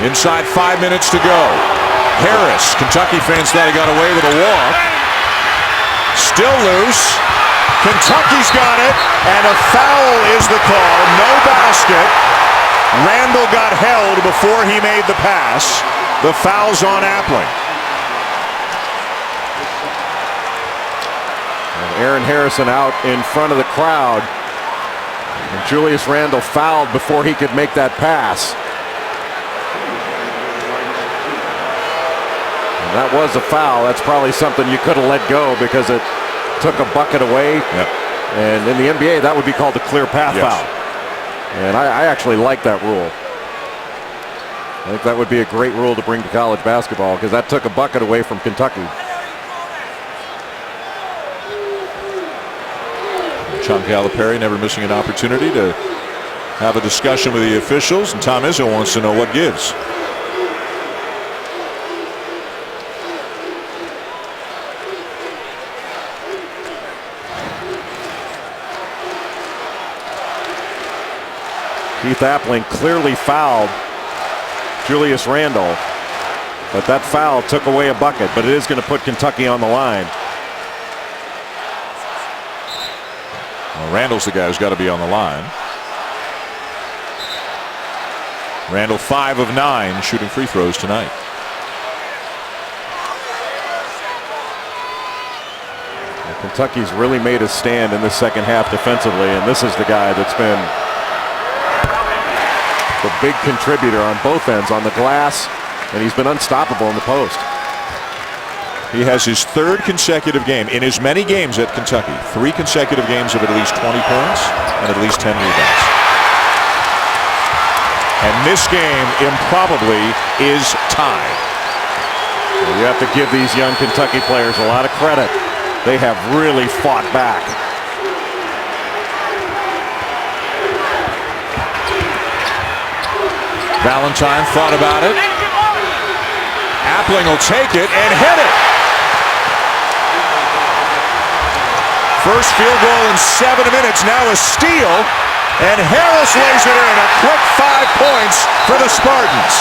Inside 5 minutes to go. Harris, Kentucky fans thought he got away with a walk. Still loose. Kentucky's got it, and a foul is the call. No basket. Randall got held before he made the pass. The foul's on Appling. Aaron Harrison out in front of the crowd. And Julius Randle fouled before he could make that pass. And that was a foul. That's probably something you could have let go because it took a bucket away. Yep. And in the NBA, that would be called a clear path foul. And I actually like that rule. I think that would be a great rule to bring to college basketball because that took a bucket away from Kentucky. John Calipari never missing an opportunity to have a discussion with the officials, and Tom Izzo wants to know what gives. Keith Appling clearly fouled Julius Randle, but that foul took away a bucket, but it is going to put Kentucky on the line. Well, Randall's the guy who's got to be on the line. Randall 5 of 9 shooting free throws tonight. Well, Kentucky's really made a stand in the second half defensively, and this is the guy that's been the big contributor on both ends, on the glass, and he's been unstoppable in the post. He has his third consecutive game in as many games at Kentucky. 3 consecutive games of at least 20 points and at least 10 rebounds. And this game improbably is tied. You have to give these young Kentucky players a lot of credit. They have really fought back. Valentine thought about it. Appling will take it and hit it. First field goal in 7 minutes. Now a steal. And Harris lays it in. A quick 5 points for the Spartans.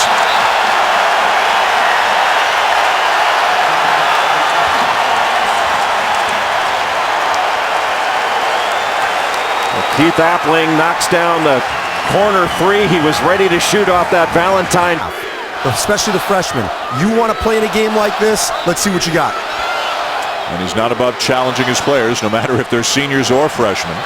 Keith Appling knocks down the corner 3. He was ready to shoot off that Valentine. Especially the freshman. You want to play in a game like this? Let's see what you got. And he's not above challenging his players, no matter if they're seniors or freshmen.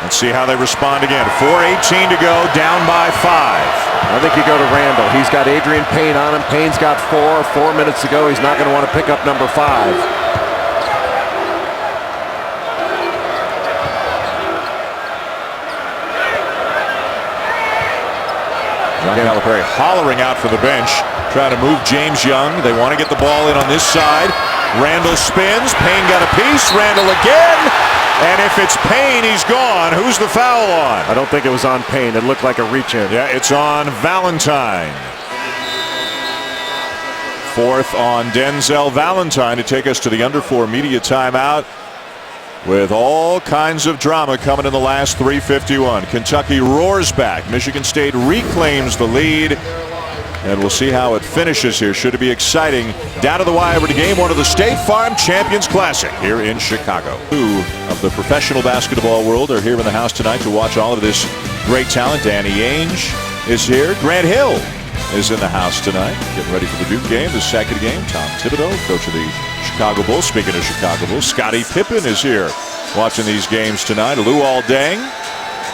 Let's see how they respond again. 4:18 to go, down by 5. I think you go to Randall. He's got Adrian Payne on him. Payne's got 4. 4 minutes to go. He's not going to want to pick up number 5. John Calipari hollering out for the bench, trying to move James Young. They want to get the ball in on this side. Randall spins. Payne got a piece. Randall again. And if it's Payne, he's gone. Who's the foul on? I don't think it was on Payne. It looked like a reach in. Yeah, it's on Valentine. Fourth on Denzel Valentine to take us to the under 4 media timeout. With all kinds of drama coming in the last 3:51. Kentucky roars back. Michigan State reclaims the lead. And we'll see how it finishes here. Should it be exciting? Down to the wire to game one of the State Farm Champions Classic here in Chicago. Two of the professional basketball world are here in the house tonight to watch all of this great talent. Danny Ainge is here. Grant Hill is in the house tonight, getting ready for the Duke game, the second game. Tom Thibodeau, coach of the Chicago Bulls. Speaking of Chicago Bulls, Scottie Pippen is here watching these games tonight. Luol Deng.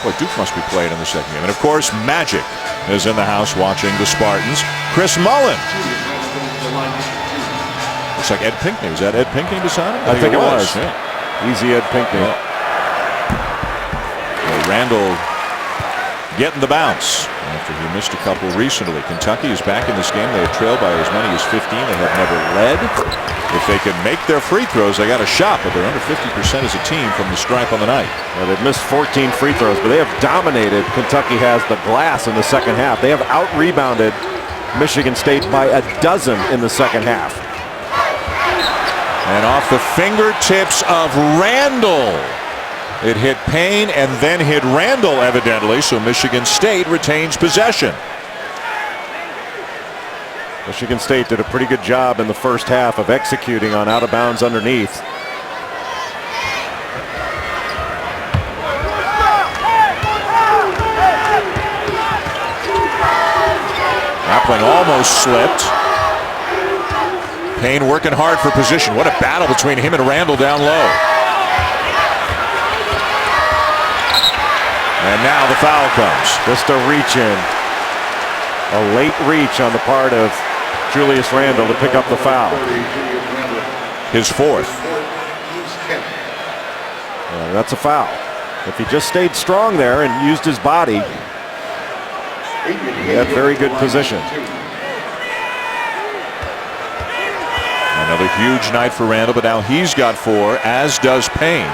Boy, Duke must be playing in the second game. And of course, Magic is in the house watching the Spartans. Chris Mullin. Looks like Ed Pinckney. Was that Ed Pinckney beside him? I think it was. Yeah. Easy Ed Pinckney. Well, Randall getting the bounce after he missed a couple recently. Kentucky is back in this game. They have trailed by as many as 15. They have never led. If they can make their free throws, they got a shot, but they're under 50% as a team from the stripe on the night. Well, they've missed 14 free throws, but they have dominated. Kentucky has the glass in the second half. They have out-rebounded Michigan State by a dozen in the second half. And off the fingertips of Randall. It hit Payne and then hit Randall, evidently, so Michigan State retains possession. Michigan State did a pretty good job in the first half of executing on out of bounds underneath. Appling almost slipped. Payne working hard for position. What a battle between him and Randall down low. And now the foul comes. Just a reach in. A late reach on the part of Julius Randle to pick up the foul. His fourth. That's a foul. If he just stayed strong there and used his body, he had very good position. Another huge night for Randall, but now he's got 4, as does Payne.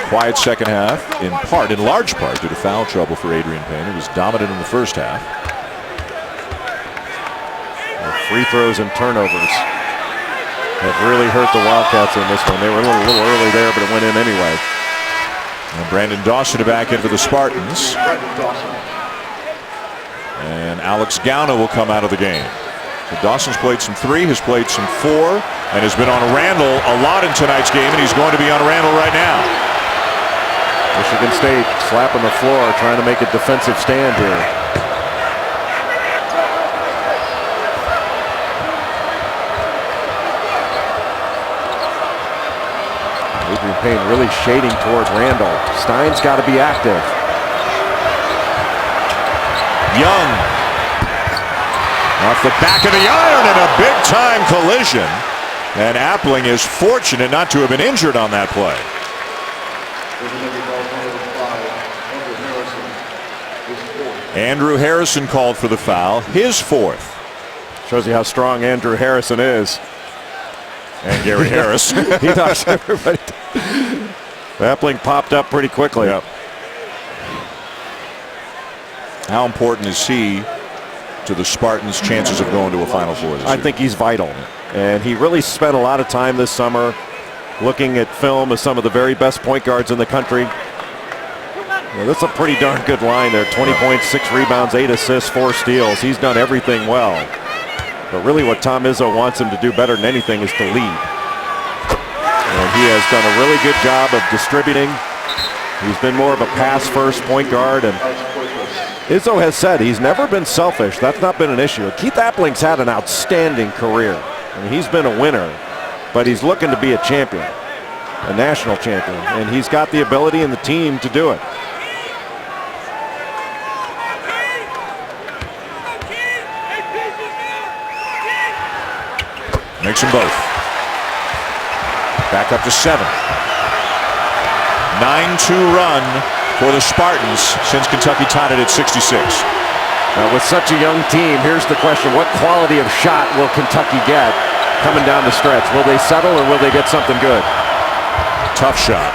Quiet second half, in large part, due to foul trouble for Adrian Payne, who was dominant in the first half. Free throws and turnovers have really hurt the Wildcats in this one. They were a little early there, but it went in anyway. And Brandon Dawson back in for the Spartans. And Alex Gauna will come out of the game. So Dawson's played some 3, has played some 4, and has been on Randall a lot in tonight's game, and he's going to be on Randall right now. Michigan State slapping the floor, trying to make a defensive stand here. Adrian Payne really shading toward Randall. Stein's got to be active. Young off the back of the iron in a big-time collision. And Appling is fortunate not to have been injured on that play. Andrew Harrison called for the foul, his 4th. Shows you how strong Andrew Harrison is. And Gary Harris. He knocks everybody. Appling popped up pretty quickly. Yep. How important is he to the Spartans' chances of going to a Final Four this year? I think he's vital. And he really spent a lot of time this summer looking at film of some of the very best point guards in the country. Well, that's a pretty darn good line there. 20 points, 6 rebounds, 8 assists, 4 steals. He's done everything well. But really what Tom Izzo wants him to do better than anything is to lead. And he has done a really good job of distributing. He's been more of a pass-first point guard. And Izzo has said he's never been selfish. That's not been an issue. Keith Appling's had an outstanding career. I mean, he's been a winner, but he's looking to be a champion, a national champion. And he's got the ability and the team to do it. Makes them both. Back up to 7. 9-2 run for the Spartans since Kentucky tied it at 66. Now, with such a young team, here's the question: what quality of shot will Kentucky get coming down the stretch? Will they settle, or will they get something good? Tough shot.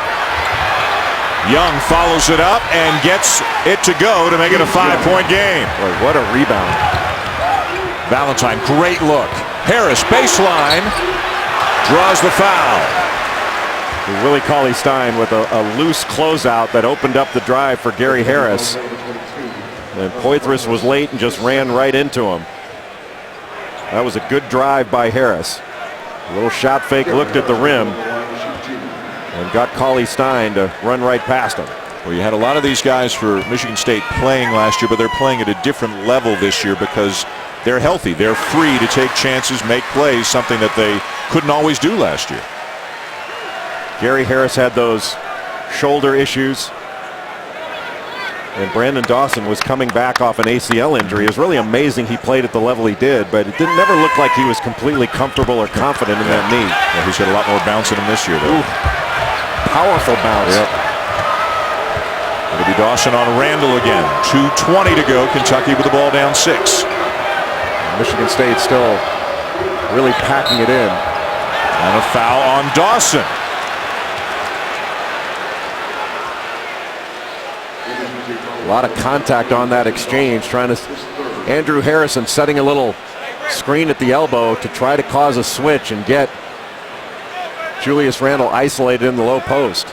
Young follows it up and gets it to go to make it a 5-point game. Boy, what a rebound. Valentine, great look. Harris, baseline, draws the foul. Willie Cauley-Stein with a loose closeout that opened up the drive for Gary Harris. And Poythress was late and just ran right into him. That was a good drive by Harris. A little shot fake, looked at the rim, and got Cauley-Stein to run right past him. Well, you had a lot of these guys for Michigan State playing last year, but they're playing at a different level this year because they're healthy. They're free to take chances, make plays, something that they couldn't always do last year. Gary Harris had those shoulder issues, and Brandon Dawson was coming back off an ACL injury. It was really amazing he played at the level he did, but it never looked like he was completely comfortable or confident in that knee. Yeah, he's got a lot more bounce in him this year, though. Ooh. Powerful bounce. Yep. It'll be Dawson on Randall again. 2:20 to go. Kentucky with the ball down 6. Michigan State still really packing it in. And a foul on Dawson. A lot of contact on that exchange. Andrew Harrison setting a little screen at the elbow to try to cause a switch and get Julius Randle isolated in the low post.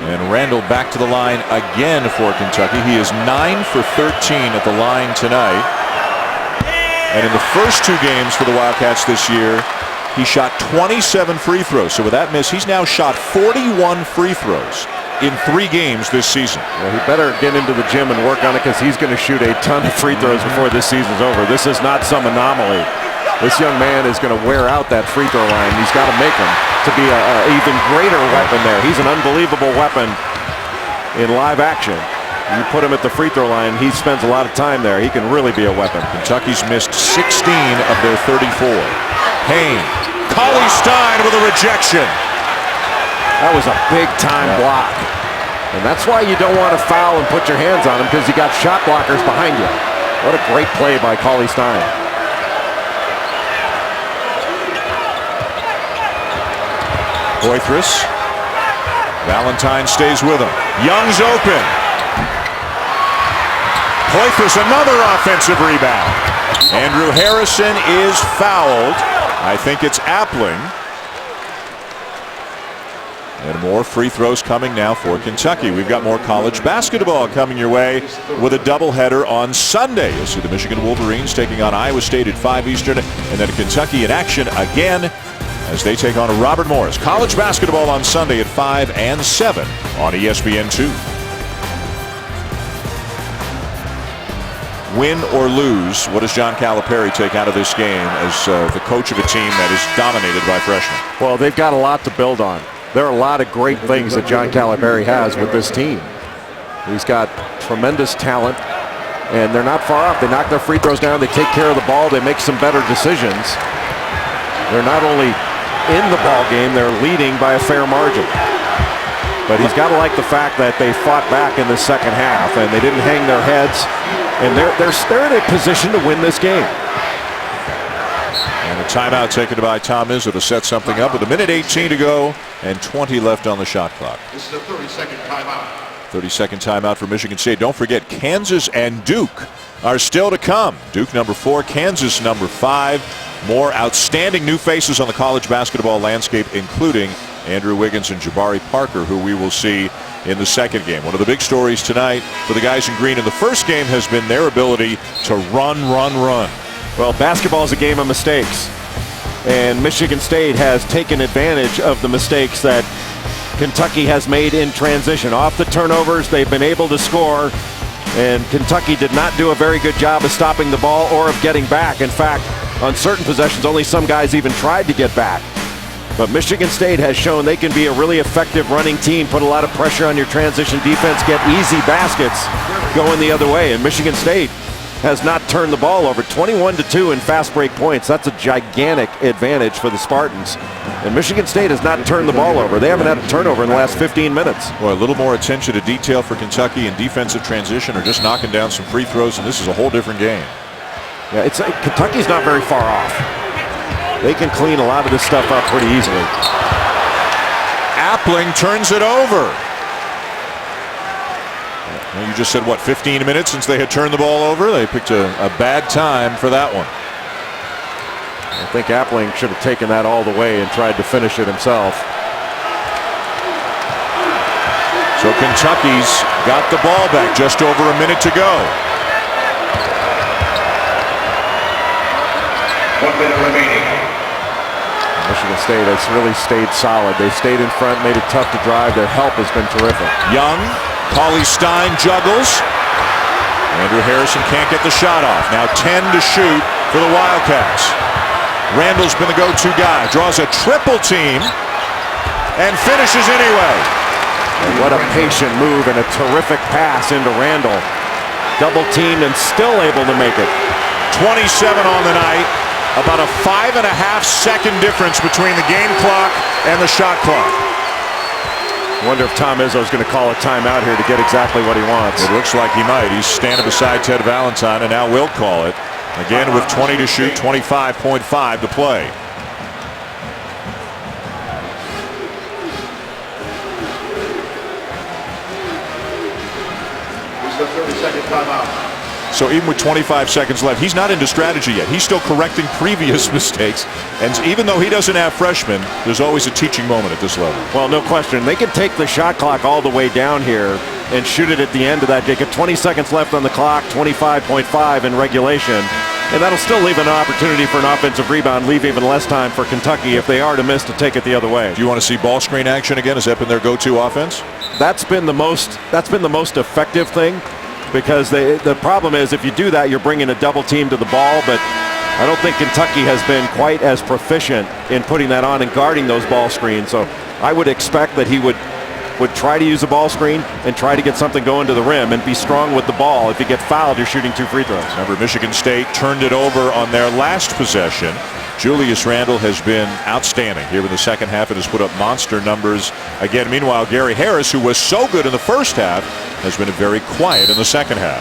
And Randle back to the line again for Kentucky. He is 9 for 13 at the line tonight. And in the first 2 games for the Wildcats this year, he shot 27 free throws. So with that miss, he's now shot 41 free throws in 3 games this season. Well, he better get into the gym and work on it, because he's going to shoot a ton of free throws before this season's over. This is not some anomaly. This young man is going to wear out that free throw line. He's got to make him to be an even greater weapon there. He's an unbelievable weapon in live action. You put him at the free throw line, he spends a lot of time there. He can really be a weapon. Kentucky's missed 16 of their 34. Payne, Cauley-Stein with a rejection. That was a big-time block. And that's why you don't want to foul and put your hands on him, because you got shot blockers behind you. What a great play by Cauley-Stein. Poythress. Valentine stays with him. Young's open. Poythress, another offensive rebound. Andrew Harrison is fouled. I think it's Appling. And more free throws coming now for Kentucky. We've got more college basketball coming your way with a doubleheader on Sunday. You'll see the Michigan Wolverines taking on Iowa State at 5 Eastern, and then Kentucky in action again as they take on Robert Morris. College basketball on Sunday at 5 and 7 on ESPN2. Win or lose, what does John Calipari take out of this game as the coach of a team that is dominated by freshmen? Well, they've got a lot to build on. There are a lot of great things that John Calipari has with this team. He's got tremendous talent, and they're not far off. They knock their free throws down, they take care of the ball, they make some better decisions. They're not only in the ball game, they're leading by a fair margin. But he's got to like the fact that they fought back in the second half, and they didn't hang their heads, and they're in a position to win this game. And a timeout taken by Tom Izzo to set something up with 1:18 to go and 20 left on the shot clock. This is a 30-second timeout. 30-second timeout for Michigan State. Don't forget, Kansas and Duke are still to come. Duke number 4, Kansas number 5. More outstanding new faces on the college basketball landscape, including Andrew Wiggins and Jabari Parker, who we will see in the second game. One of the big stories tonight for the guys in green in the first game has been their ability to run. Well, basketball is a game of mistakes, and Michigan State has taken advantage of the mistakes that Kentucky has made in transition. Off the turnovers, they've been able to score, and Kentucky did not do a very good job of stopping the ball or of getting back. In fact, on certain possessions, only some guys even tried to get back. But Michigan State has shown they can be a really effective running team, put a lot of pressure on your transition defense, get easy baskets going the other way. And Michigan State has not turned the ball over. 21-2 in fast break points. That's a gigantic advantage for the Spartans. And Michigan State has not turned the ball over. They haven't had a turnover in the last 15 minutes. Boy, a little more attention to detail for Kentucky in defensive transition, or just knocking down some free throws, and this is a whole different game. Yeah, Kentucky's not very far off. They can clean a lot of this stuff up pretty easily. Appling turns it over. Well, you just said, what, 15 minutes since they had turned the ball over? They picked a bad time for that one. I think Appling should have taken that all the way and tried to finish it himself. So Kentucky's got the ball back, just over a minute to go. 1 minute remaining. Michigan State has really stayed solid. They stayed in front, made it tough to drive. Their help has been terrific. Young, Cauley Stein juggles. Andrew Harrison can't get the shot off. Now 10 to shoot for the Wildcats. Randall's been the go-to guy. Draws a triple team and finishes anyway. And what a patient move and a terrific pass into Randall. Double teamed and still able to make it. 27 on the night. About a 5.5-second difference between the game clock and the shot clock. Wonder if Tom Izzo's going to call a timeout here to get exactly what he wants. It looks like he might. He's standing beside Ted Valentine and now will call it. Again with 20 to shoot, 25.5 to play. This is the 30-second timeout. So even with 25 seconds left, he's not into strategy yet. He's still correcting previous mistakes. And even though he doesn't have freshmen, there's always a teaching moment at this level. Well, no question. They can take the shot clock all the way down here and shoot it at the end of that. They get 20 seconds left on the clock, 25.5 in regulation. And that'll still leave an opportunity for an offensive rebound, leave even less time for Kentucky if they are to miss to take it the other way. Do you want to see ball screen action again? Has that been their go-to offense? That's been the most effective thing. Because the problem is if you do that, you're bringing a double team to the ball, but I don't think Kentucky has been quite as proficient in putting that on and guarding those ball screens. So I would expect that he would try to use a ball screen and try to get something going to the rim and be strong with the ball. If you get fouled, you're shooting 2 free throws. Remember, Michigan State turned it over on their last possession. Julius Randle has been outstanding here in the second half and has put up monster numbers again. Meanwhile, Gary Harris, who was so good in the first half, has been very quiet in the second half.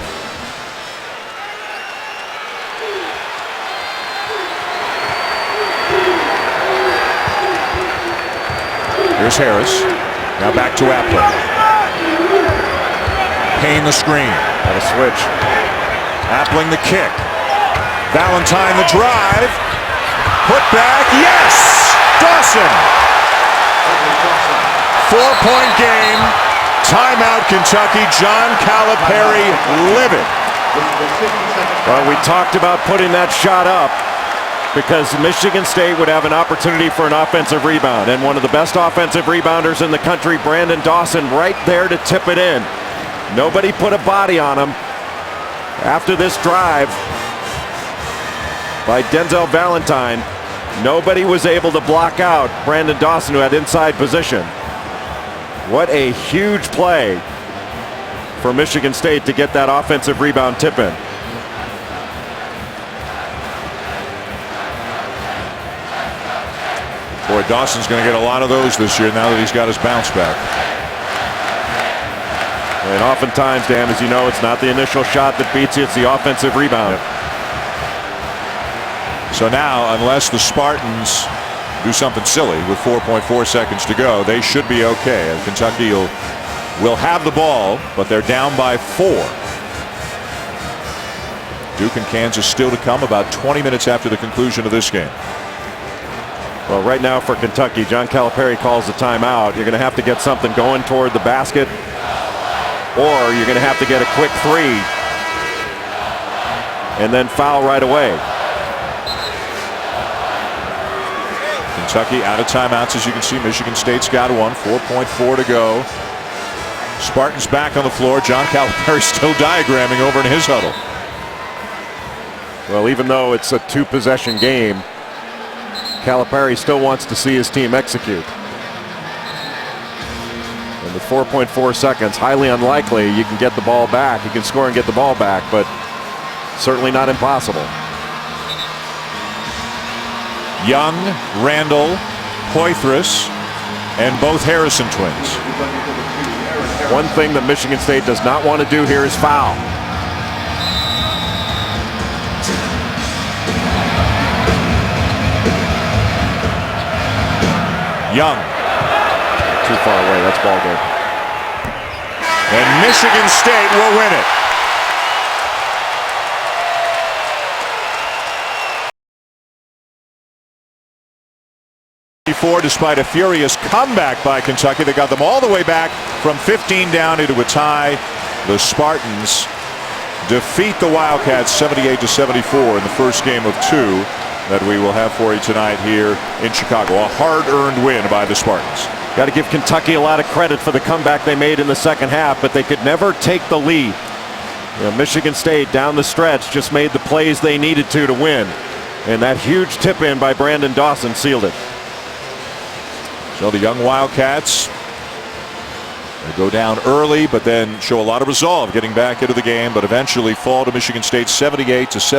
Here's Harris. Now back to Appling. Payne the screen. And a switch. Appling the kick. Valentine the drive. Put back, yes! Dawson! 4-point game. Timeout, Kentucky. John Calipari livid. Well, we talked about putting that shot up because Michigan State would have an opportunity for an offensive rebound. And one of the best offensive rebounders in the country, Brandon Dawson, right there to tip it in. Nobody put a body on him. After this drive by Denzel Valentine, nobody was able to block out Brandon Dawson, who had inside position. What a huge play for Michigan State to get that offensive rebound tip in. Boy, Dawson's going to get a lot of those this year now that he's got his bounce back. And oftentimes, Dan, as you know, it's not the initial shot that beats you, it's the offensive rebound. Yep. So now, unless the Spartans do something silly with 4.4 seconds to go, they should be okay. And Kentucky will have the ball, but they're down by 4. Duke and Kansas still to come about 20 minutes after the conclusion of this game. Well, right now for Kentucky, John Calipari calls the timeout. You're going to have to get something going toward the basket, or you're going to have to get a quick 3 and then foul right away. Kentucky out of timeouts, as you can see. Michigan State's got one. 4.4 to go. Spartans back on the floor. John Calipari still diagramming over in his huddle. Well, even though it's a 2-possession game, Calipari still wants to see his team execute. And with 4.4 seconds, highly unlikely you can get the ball back. You can score and get the ball back, but certainly not impossible. Young, Randall, Poitras, and both Harrison twins. One thing that Michigan State does not want to do here is foul. Young. Too far away. That's ball game. And Michigan State will win it. Despite a furious comeback by Kentucky that got them all the way back from 15 down into a tie, the Spartans defeat the Wildcats 78-74 in the first game of two that we will have for you tonight here in Chicago. A hard-earned win by the Spartans. Got to give Kentucky a lot of credit for the comeback they made in the second half, but they could never take the lead. Michigan State down the stretch just made the plays they needed to win, and that huge tip-in by Brandon Dawson sealed it. So the young Wildcats, they go down early, but then show a lot of resolve getting back into the game, but eventually fall to Michigan State 78-70.